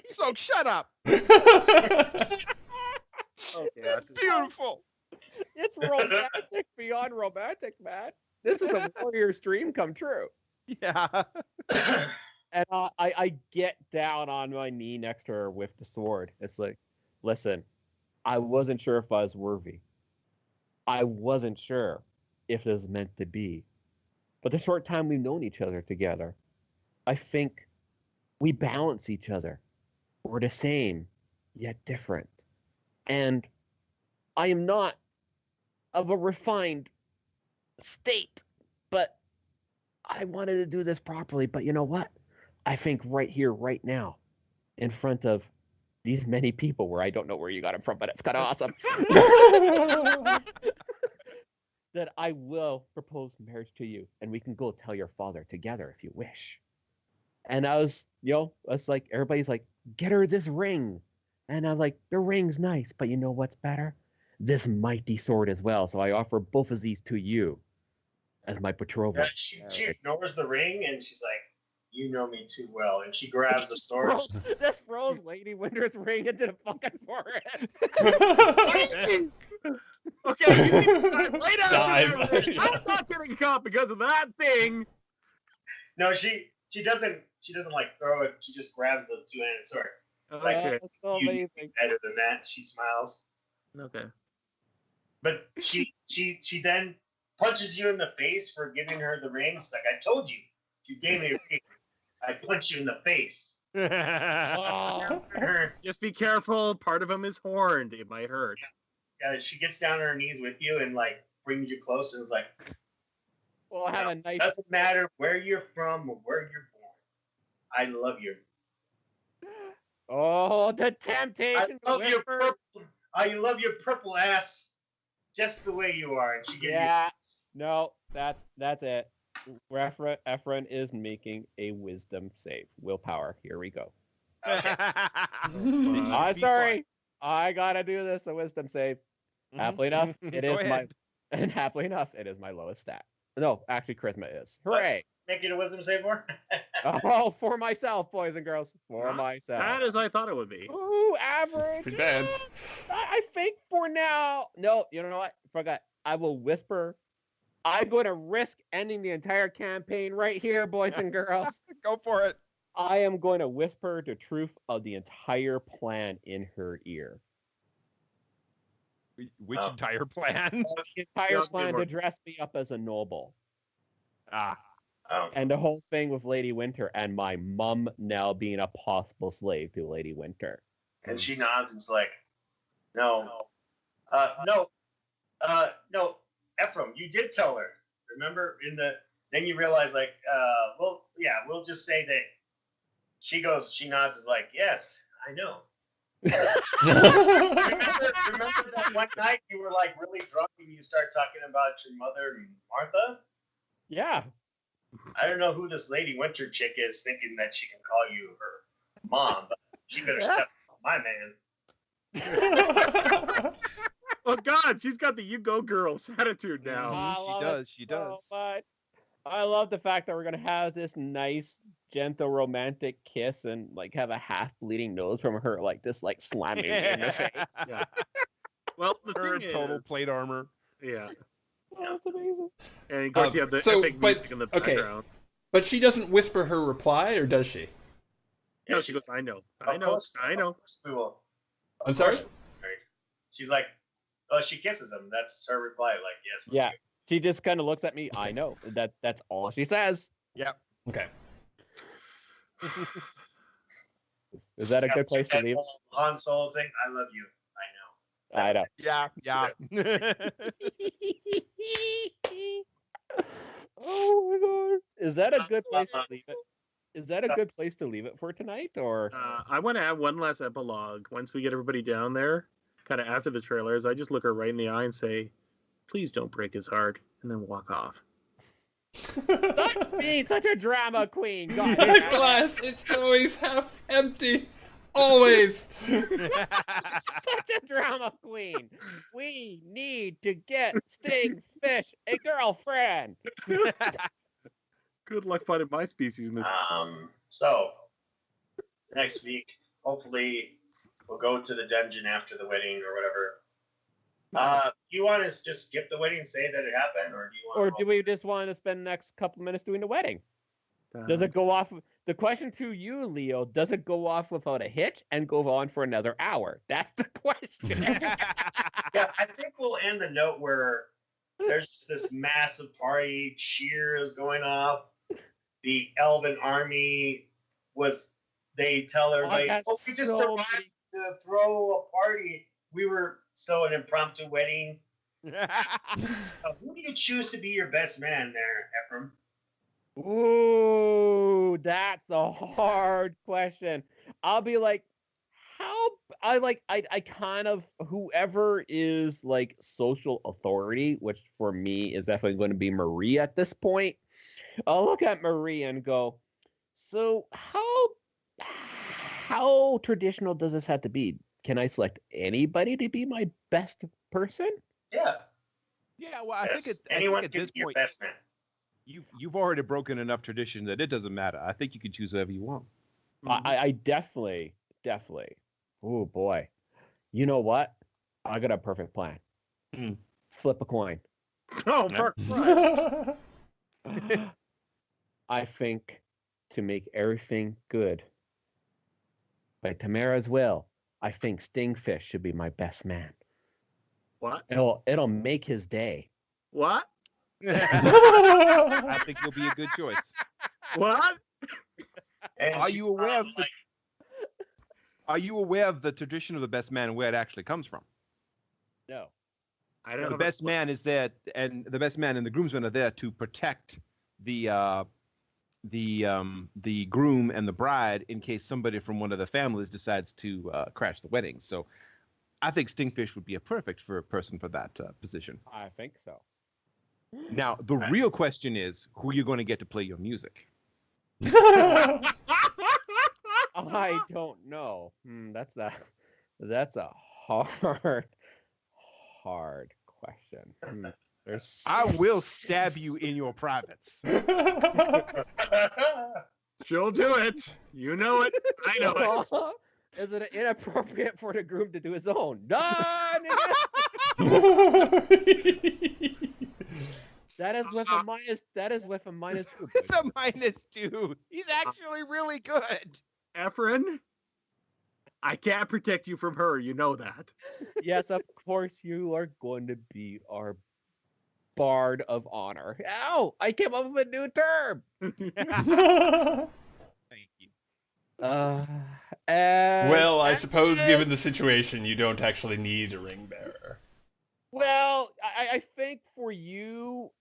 Smoke, shut up. Okay, That's beautiful. it's romantic beyond romantic, man. This is a warrior's dream come true. Yeah. And I get down on my knee next to her with the sword. It's like, listen, I wasn't sure if I was worthy. I wasn't sure if it was meant to be. But the short time we've known each other together, I think we balance each other. We're the same, yet different. And I am not of a refined state, but I wanted to do this properly. But you know what? I think right here, right now, in front of these many people where I don't know where you got them from, but it's kind of awesome. That I will propose marriage to you, and we can go tell your father together if you wish. And I was, it's like, everybody's like, get her this ring. And I'm like, the ring's nice, but you know what's better? This mighty sword as well. So I offer both of these to you as my betrothal. She ignores the ring, and she's like, you know me too well. And she grabs the sword. This throws Lady Winter's ring into the fucking forehead. Okay, you see right out. Dive. I'm not getting caught because of that thing. No, she doesn't like throw it. She just grabs the two-handed sword. Okay. That's so You amazing. better than that. She smiles, Okay. but she then punches you in the face for giving her the ring. It's like, I told you, if you gave me a ring, I'd punch you in the face. Oh. Just be careful. Part of him is horned. It might hurt. She gets down on her knees with you and like brings you close and is like, Well, I have a nice. doesn't matter where you're from or where you're born. I love you. Oh, the temptation. I love your purple ass, just the way you are. And she gives No, that's it. Ephraim is making a wisdom save. Willpower. Here we go. you. Okay. I'm sorry. I gotta do this. A wisdom save. Happily enough, it is my. And happily enough, it is my lowest stat. No, actually, charisma is. Hooray! Make it a wisdom save for? Oh, for myself, boys and girls. For myself. Not as I thought it would be. Ooh, average. It's pretty bad. I think for now. No, you know what? Forgot. I will whisper. I'm going to risk ending the entire campaign right here, boys and girls. Go for it. I am going to whisper the truth of the entire plan in her ear. Which entire plan? The entire plan to dress me up as a noble. Ah. And the whole thing with Lady Winter and my mum now being a possible slave to Lady Winter. And she nods and's like, no, Ephraim, you did tell her. Remember then you realize like, we'll just say that she nods is like, yes, I know. remember that one night you were like really drunk and you start talking about your mother, Martha? Yeah. I don't know who this Lady Winter chick is thinking that she can call you her mom, but she better step on my man. Oh God, she's got the "you go girls" attitude now. She does. So much. I love the fact that we're gonna have this nice, gentle, romantic kiss and like have a half bleeding nose from her, like just like slamming me in the face. Yeah. Well, the Her thing total is, plate armor. yeah, Oh, that's amazing. and of course you have the so, epic but- music in the okay. background. But she doesn't whisper her reply, or does she? No, she goes, I know. Of course we will. I'm sorry? Right. She's like, oh, she kisses him. That's her reply. Like, yes. we're Yeah. here. She just kind of looks at me. I know. That's all she says. Okay. Is that a Yeah, good place to that leave? whole Han Solo thing. I love you. I know. I know. Yeah. Oh my god. Is that a good place to leave it? Is that a good place to leave it for tonight, or? I want to add one last epilogue. Once we get everybody down there, kind of after the trailers, I just look her right in the eye and say, please don't break his heart, and then walk off. Stop being such a drama queen. God, That glass, it's always half empty. Always. such a drama queen. We need to get Stingfish a girlfriend. Good luck finding my species in this. So next week, hopefully, we'll go to the dungeon after the wedding or whatever. You want to just skip the wedding and say that it happened, or do you want? Or do we just want to spend the next couple minutes doing the wedding? Does it go off? The question to you, Leo, does it go off without a hitch and go on for another hour? That's the question. Yeah, I think we'll end the note where there's just this massive party, cheers going off. The Elven army they tell everybody, we just arrived to throw a party. We were an impromptu wedding. Who do you choose to be your best man there, Ephraim? Ooh, that's a hard question. I'll be like, I kind of, whoever is like social authority, which for me is definitely going to be Marie at this point. I'll look at Marie and go, so how traditional does this have to be? Can I select anybody to be my best person? Yeah. Yeah, well, I think anyone at can this be your point, best man. you've already broken enough tradition that it doesn't matter. I think you can choose whoever you want. I definitely. Oh boy, you know what? I got a perfect plan. Flip a coin. Oh, for Christ. I think to make everything good, by Tamara's will, I think Stingfish should be my best man. What? It'll make his day. What? I think you'll be a good choice. What? And Are she's you aware of probably Are you aware of the tradition of the best man and where it actually comes from? No. I don't The know. best man is there, and the best man and the groomsmen are there to protect the groom and the bride in case somebody from one of the families decides to crash the wedding. So, I think Stingfish would be a perfect person for that position. I think so. Now, the real question is, who are you going to get to play your music? I don't know. That's a hard question. I will stab you in your privates. She'll do it. You know it. I know it. Is it inappropriate for the groom to do his own? Done. That is with a minus. That is with a -2. It's a -2. He's actually really good. Efren, I can't protect you from her. You know that. Yes, of course you are going to be our bard of honor. Ow! I came up with a new term. Thank you. Well, I suppose given the situation, you don't actually need a ring bearer. Well, I think for you,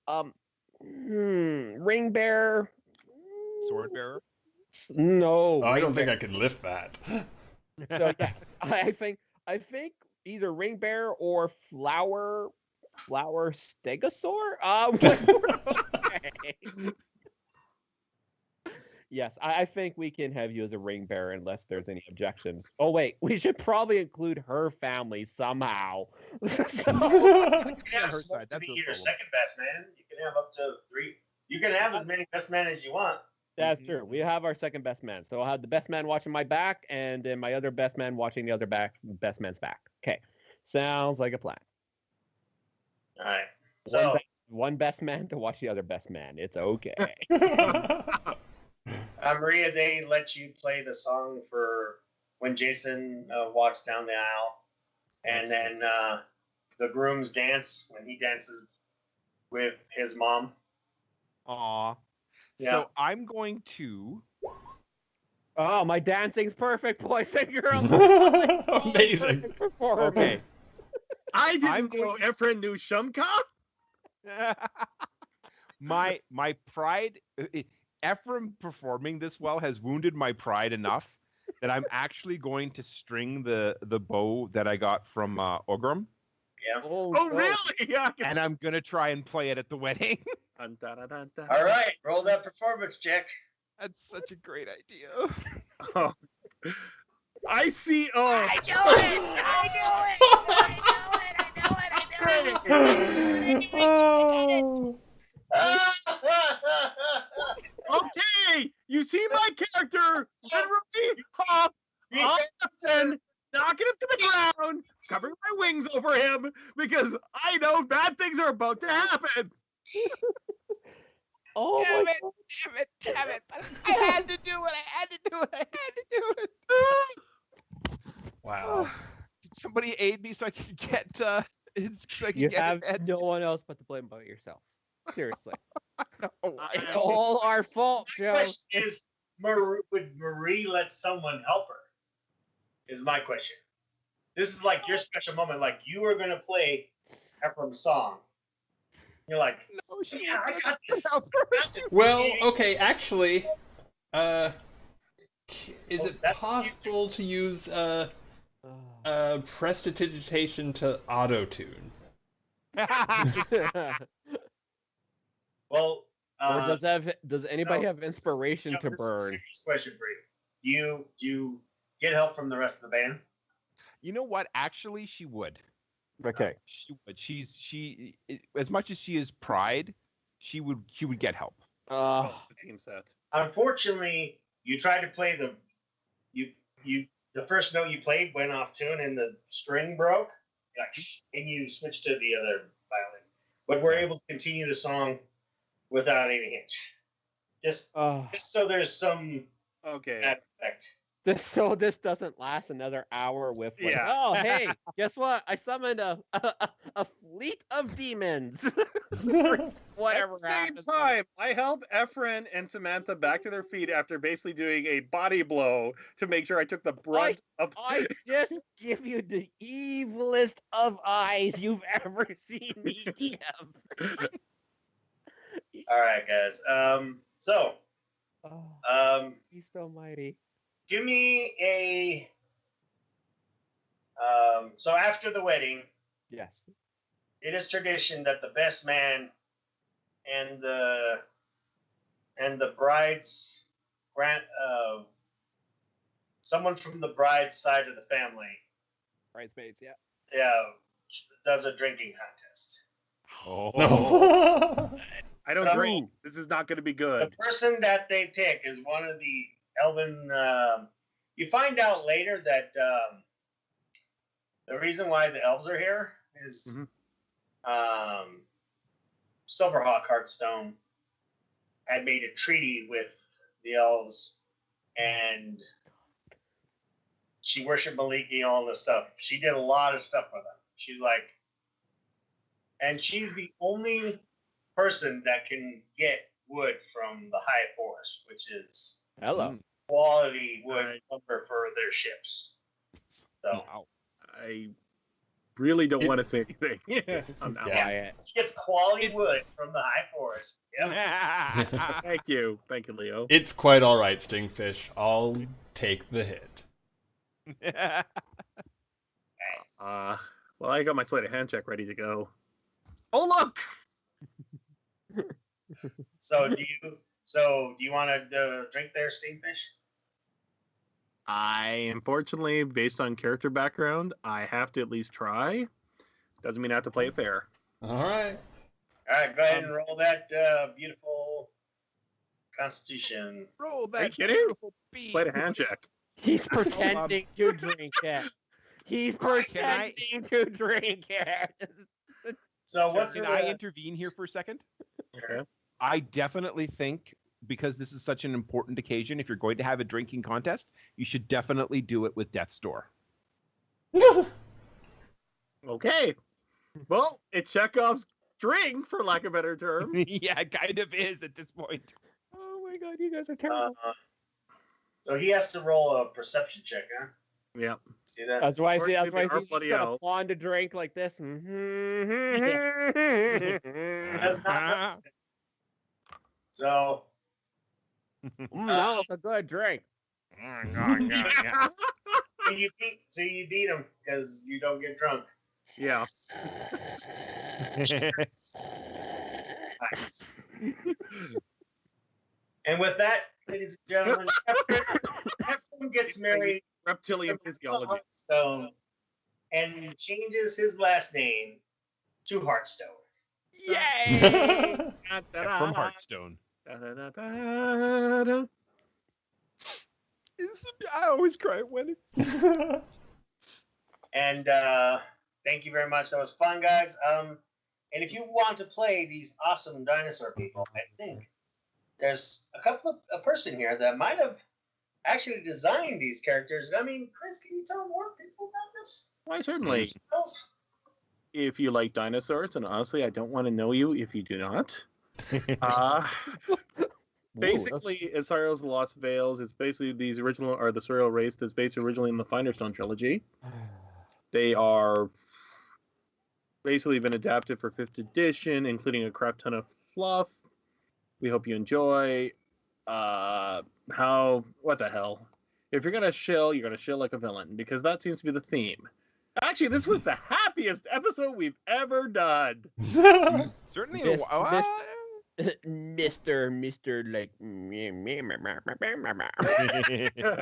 ring bearer, Sword bearer. No, Oh, I don't think I could lift that. So yes, I think either ring bearer or flower stegosaur. Okay. Yes, I think we can have you as a ring bearer unless there's any objections. Oh wait, we should probably include her family somehow. You can have her Smoke side, to that's be no your problem. second best man. You can have up to 3. You can have as many best men as you want. That's true. We have our second best man. So I'll have the best man watching my back, and then my other best man watching the other best man's back. Okay. Sounds like a plan. All right. So One best man to watch the other best man. It's okay. Maria, they let you play the song for when Jason walks down the aisle, and then the grooms dance when he dances with his mom. Aw. Yeah. So I'm going to. Oh, my dancing's perfect, boys and girls. Amazing. Performance. Okay. I I'm didn't know going- Efren knew Shumka. my pride, Ephraim performing this well has wounded my pride enough that I'm actually going to string the bow that I got from Ogrim, Yeah. Oh, no. really? Yeah. and I'm gonna try and play it at the wedding. All right. Roll that performance check. That's such a great idea. Oh. I see. Oh. Okay, you see my character literally hop off and knocking him to the ground, covering my wings over him because I know bad things are about to happen. Oh Damn my it, God. damn it. But I had to do it. Wow. Can somebody aid me so I can get You have it? no one else but to blame but yourself. Seriously. No, It's all our fault, The Joe. question is, would Marie let someone help her? Is my question. This is like your special moment. Like you are going to play Ephraim's song. You're like, no, she yeah, I won't got this. Well, okay, actually, is Oh, it that's- possible to use prestidigitation to auto-tune? Well, Or does anybody have inspiration to this is a burn? serious question for you. Do you get help from the rest of the band? You know what? Actually, she would. Okay. She would. She as much as she is pride, she would get help. The team set. Unfortunately, you tried to play the first note you played went off tune and the string broke, and you switched to the other violin. But we're able to continue the song without any hitch. Just so there's some Okay. effect. This doesn't last another hour with like, Yeah. oh hey, guess what? I summoned a fleet of demons. Whatever At the same happens. time, I helped Efren and Samantha back to their feet after basically doing a body blow to make sure I took the brunt of. I just give you the evilest of eyes you've ever seen me give. All right, guys. So, He's almighty. give me a. So after the wedding, Yes. it is tradition that the best man and the bride's someone from the bride's side of the family, Bridesmaids, yeah. does a drinking contest. Oh. No. I don't So- drink. This is not going to be The good. person that they pick is one of the elven. You find out later that the reason why the elves are here is Silverhawk Hearthstone had made a treaty with the elves, and she worshipped Maliki, all this stuff. She did a lot of stuff for them. She's like, and she's the only person that can get wood from the high forest, which is Hello. quality wood Right. lumber for their ships. So Wow. I really don't want to say anything. on that one. Quiet. she gets quality wood from the high forest. Yep. Thank you, Leo. It's quite all right, Stingfish. I'll take the hit. Well, I got my sleight of hand check ready to go. Oh look! So do you want to drink their steamfish? Unfortunately, based on character background, I have to at least try. Doesn't mean I have to play it fair. All right. All right, go ahead and roll that beautiful Constitution. Roll Are you that kidding? beautiful beat. Sleight of hand check. He's pretending to drink it. He's pretending to drink it. So what's Can I intervene here for a second? Okay. I definitely think, because this is such an important occasion, if you're going to have a drinking contest, you should definitely do it with Death's Door. Okay. Well, it's Chekhov's drink, for lack of a better term. Yeah, it kind of is at this point. Oh my god, you guys are terrible. So he has to roll a perception check, huh? Yeah. See that? That's why I see. That's why Our he's bloody got a elves. pawn to drink like this. Does not notice it. So That was a good drink. you beat him because you don't get drunk. Yeah. And with that, ladies and gentlemen, Ephraim gets married Reptilian to physiology. Hearthstone and changes his last name to Hearthstone. Yay! From Hearthstone. I always cry when it's... And thank you very much. That was fun, guys. And if you want to play these awesome dinosaur people, I think there's a person here that might have actually designed these characters. I mean, Chris, can you tell more people about this? Why, certainly. If you like dinosaurs, and honestly, I don't want to know you if you do not. Basically, as far as the Lost Veils, it's basically the Surreal race that's based originally in the Finderstone trilogy. They are basically been adapted for 5th edition, including a crap ton of fluff. We hope you enjoy. What the hell? If you're gonna shill, you're gonna shill like a villain, because that seems to be the theme. Actually, this was the happiest episode we've ever done. Certainly. Mr. like.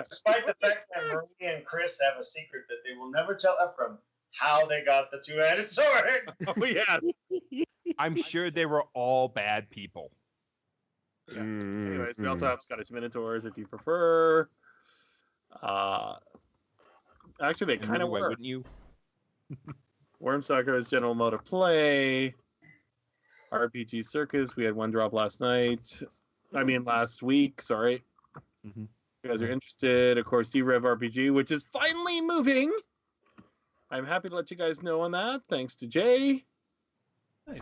Despite the fact that Marie and Chris have a secret that they will never tell Ephraim how they got the two-handed sword. Oh, yes. I'm sure they were all bad people. Yeah. Anyways, we also have Scottish Minotaurs if you prefer. Actually, they kind of why were. wouldn't you? Wormsucker is general mode of play. RPG Circus, we had one drop last week, sorry. Mm-hmm. If you guys are interested, of course, D-Rev RPG, which is finally moving. I'm happy to let you guys know on that, thanks to Jay. Nice.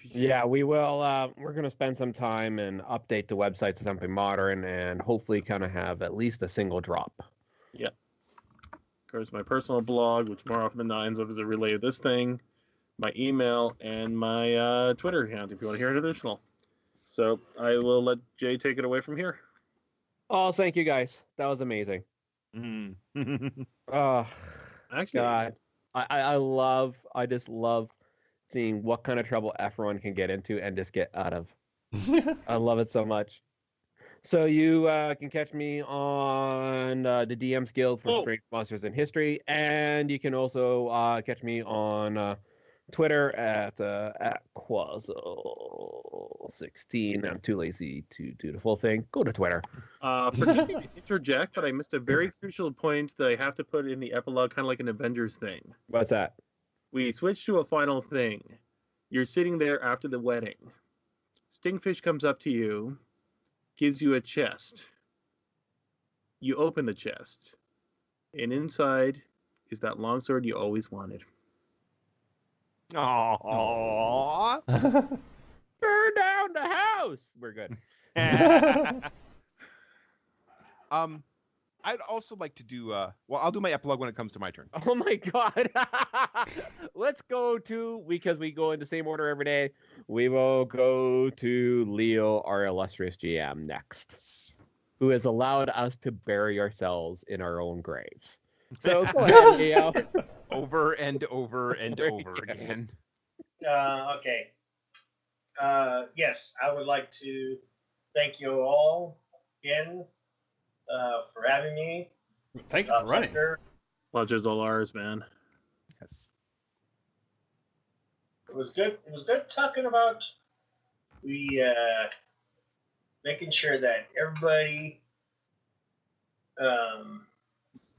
Yeah, we will. We're going to spend some time and update the website to something modern and hopefully kind of have at least a single drop. Yeah. Of course, my personal blog, which more often than not ends up as a relay of this thing, my email, and my Twitter account if you want to hear it additional. So I will let Jay take it away from here. Oh, thank you guys. That was amazing. Oh, Actually, God. I just love seeing what kind of trouble everyone can get into and just get out of. I love it so much. So you can catch me on the DM's Guild for Strange Monsters in History, and you can also catch me on Twitter at Quazo16. I'm too lazy to do the full thing. Go to Twitter. Forgive me to interject, but I missed a very crucial point that I have to put in the epilogue, kind of like an Avengers thing. What's that? We switch to a final thing. You're sitting there after the wedding. Stingfish comes up to you, gives you a chest. You open the chest, and inside is that longsword you always wanted. Aww. Burn down the house. We're good. I'd also like to do I'll do my epilogue when it comes to my turn. Oh my God. Let's go to, because we go in the same order every day, we will go to Leo, our illustrious GM, next, who has allowed us to bury ourselves in our own graves. So go ahead, Leo. Over and over and over again. Okay. Yes, I would like to thank you all again for having me. Thank you for running. Pleasure's all ours, man. Yes. It was good. It was good talking about the making sure that everybody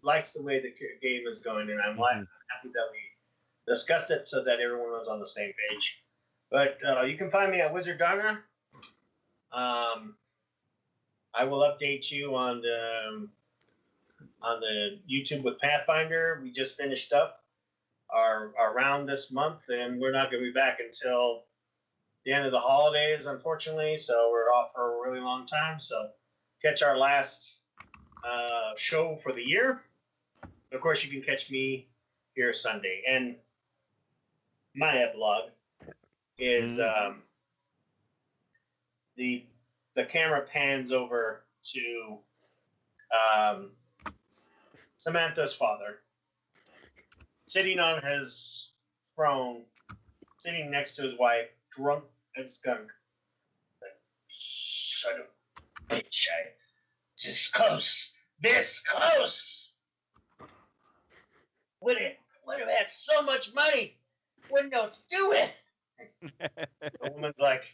likes the way the game is going, and I'm happy that we discussed it so that everyone was on the same page. But you can find me at Wizard Darna. I will update you on the YouTube with Pathfinder. We just finished up our round this month, and we're not going to be back until the end of the holidays, unfortunately. So we're off for a really long time. So catch our last show for the year. Of course, you can catch me here Sunday. And my epilogue is the camera pans over to Samantha's father, sitting on his throne, sitting next to his wife, drunk as a skunk. Son of a bitch, this close. Would have had so much money, wouldn't know what to do with. The woman's like,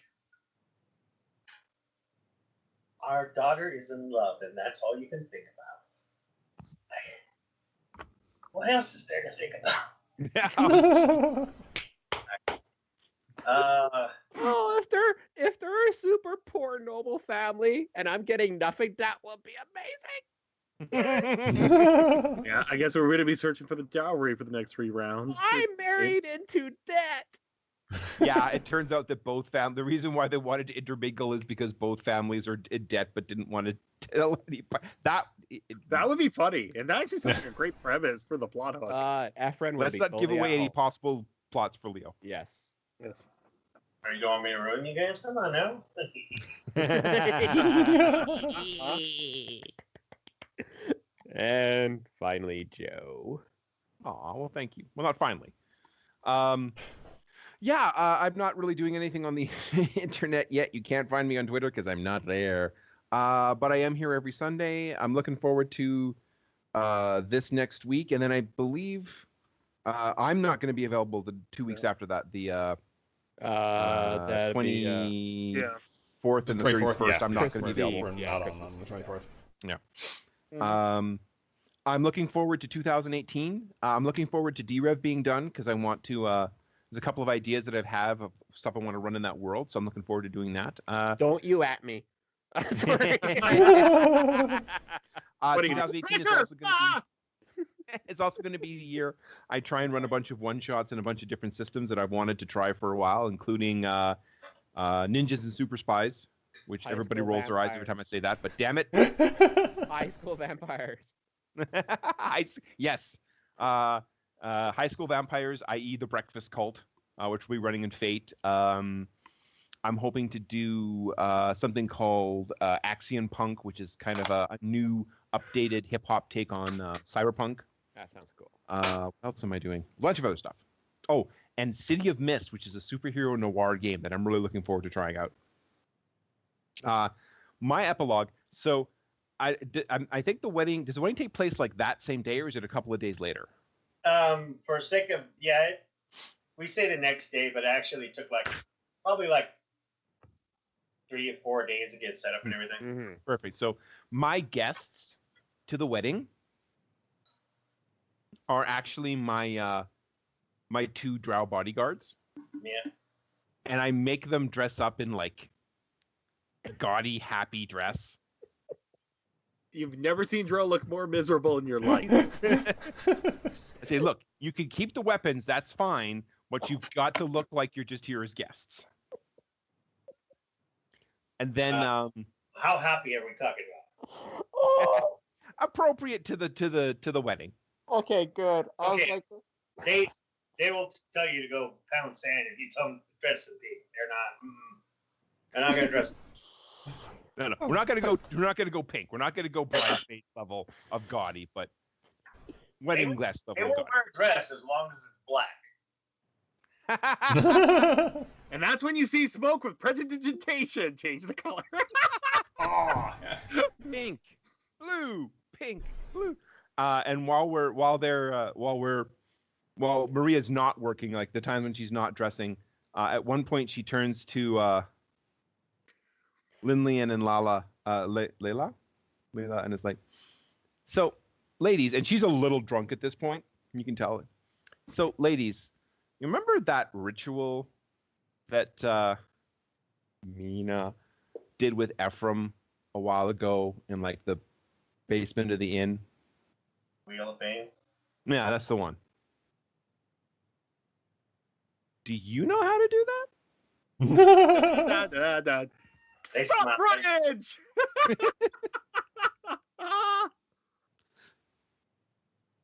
our daughter is in love, and that's all you can think about. What else is there to think about? Well, if they're a super poor noble family and I'm getting nothing, that will be amazing. Yeah, I guess we're going to be searching for the dowry for the next 3 rounds. I'm married into debt. Yeah, it turns out that both the reason why they wanted to intermingle is because both families are in debt but didn't want to tell anybody. That would be funny, and that actually sounds like a great premise for the plot hook. Ephraim, let's not give away any possible plots for Leo. Yes. Are you going me to ruin you guys? Come on now. And finally, Joe. Aw, well, thank you. Well, not finally. Yeah, I'm not really doing anything on the internet yet. You can't find me on Twitter because I'm not there. But I am here every Sunday. I'm looking forward to this next week. And then I believe I'm not going to be available the 2 weeks after that. The 24th and the 31st. Yeah, I'm not going to be available. We're not on the 24th. Yeah. I'm looking forward to 2018. I'm looking forward to D-Rev being done because I want to. There's a couple of ideas that I have of stuff I want to run in that world, so I'm looking forward to doing that. Don't you at me. Sorry. 2018 is also going to be. It's also going to be the year I try and run a bunch of one-shots and a bunch of different systems that I've wanted to try for a while, including Ninjas and Super Spies, which everybody rolls their eyes every time I say that, but damn it. High School Vampires. Yes. High School Vampires, i.e. the Breakfast Cult, which will be running in Fate. I'm hoping to do something called Axion Punk, which is kind of a new, updated hip-hop take on cyberpunk. That sounds cool. What else am I doing? A bunch of other stuff. Oh, and City of Mist, which is a superhero noir game that I'm really looking forward to trying out. My epilogue. So I think does the wedding take place like that same day, or is it a couple of days later? For sake of we say the next day, but it actually took probably 3 or 4 days to get set up and everything. Mm-hmm. Perfect. So my guests to the wedding are actually my 2 drow bodyguards. Yeah. And I make them dress up in gaudy, happy dress. You've never seen drow look more miserable in your life. I say, look, you can keep the weapons, that's fine, but you've got to look like you're just here as guests. And then how happy are we talking about? Appropriate to the wedding. Okay, good. Okay. They will tell you to go pound sand if you tell them to dress as pig. They're not going to dress. No, we're not gonna go pink. We're not gonna go bridesmaid level of gaudy, but wedding dress level. They won't wear a dress as long as it's black. And that's when you see Smoke with prestidigitation change the color. Pink, blue, pink, blue. And while Maria's not working, like the time when she's not dressing, at one point she turns to Lin and Lala, Layla, and it's like, so, ladies, and she's a little drunk at this point. You can tell it. So, ladies, you remember that ritual that Mina did with Ephraim a while ago in like the basement of the inn? Wheel of Pain. Yeah, that's the one. Do you know how to do that? They Stop smell- footage!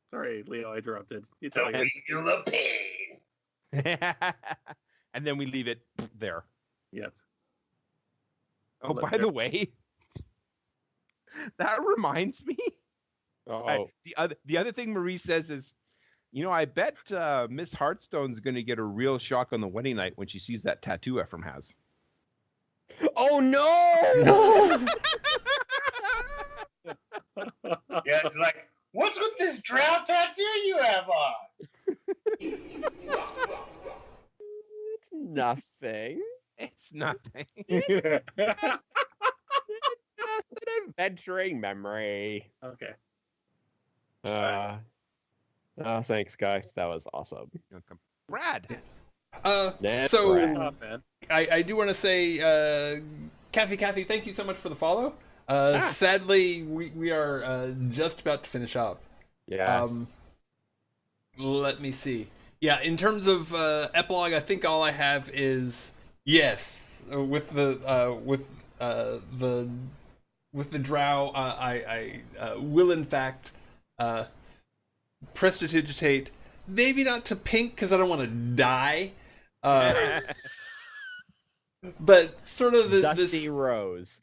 Sorry, Leo, I interrupted. You The tell me. Wheel of Pain. And then we leave it there. Yes. Oh, by the way, that reminds me. Oh, The other thing Marie says is, I bet Miss Hearthstone's going to get a real shock on the wedding night when she sees that tattoo Ephraim has. oh no! Yeah, it's like, what's with this drow tattoo you have on? It's nothing. It's nothing. Just an adventuring memory. Okay. Oh, thanks, guys. That was awesome. Brad. That's So right. Stop, man. I do want to say, Kathy, thank you so much for the follow. Ah. Sadly, we are just about to finish up. Yes. Let me see. Yeah, in terms of epilogue, I think all I have is yes with the drow. I will in fact prestidigitate. Maybe not to pink because I don't want to die. But sort of Dusty Rose.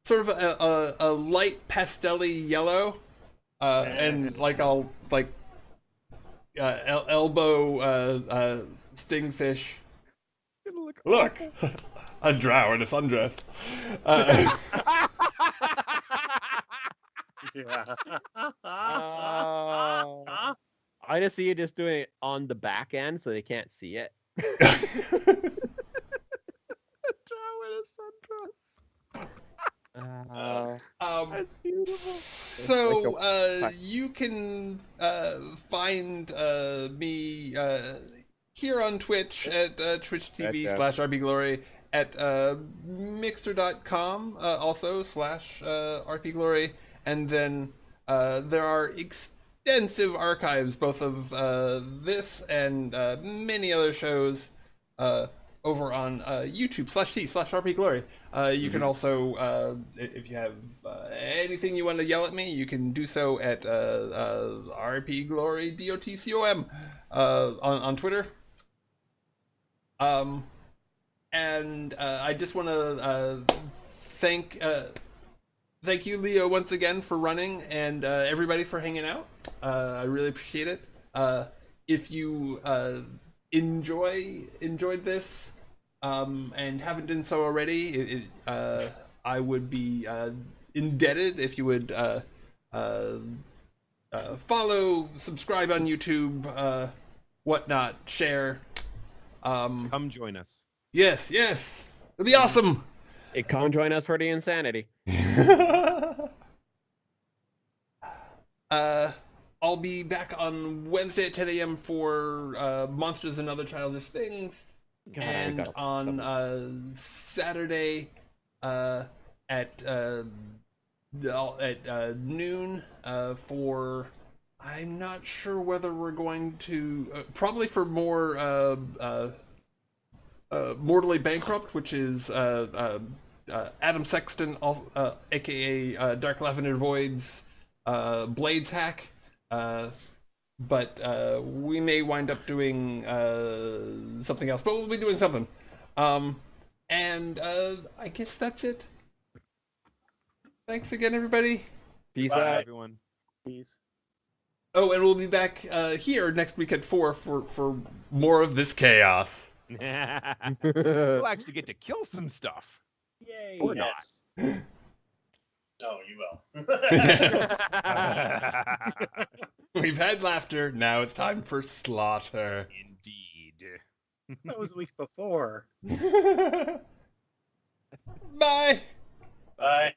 sort of a light pastel-y yellow, and like I'll like elbow stingfish. Look, a drow in a sundress. Yeah. I just see you just doing it on the back end so they can't see it. That's beautiful. So you can find me here on Twitch at Twitch TV /RPGlory, at Mixer.com also /RPGlory, and then there are extensive archives both of this and many other shows over on YouTube /T/RPGlory. You can also, if you have anything you want to yell at me, you can do so at RPGlory DOTCOM on Twitter. And I just want to thank you, Leo, once again for running, and everybody for hanging out. I really appreciate it. If you enjoyed this and haven't done so already, I would be indebted if you would follow, subscribe on YouTube, whatnot, share. Come join us. Yes, it'll be awesome. Come join us for the insanity. I'll be back on Wednesday at 10 a.m. for Monsters and Other Childish Things, God, and on Saturday at noon for, I'm not sure whether we're going to probably for more Mortally Bankrupt, which is Adam Sexton, aka Dark Lavender Void's Blades hack. But we may wind up doing something else, but we'll be doing something. And I guess that's it. Thanks again, everybody. Peace Bye, out. Everyone. Peace. Oh, and we'll be back here next week at 4 for more of this chaos. We'll actually get to kill some stuff. Yay. Or Yes. No, you will. We've had laughter, now it's time for slaughter. Indeed. That was the week before. Bye. Bye.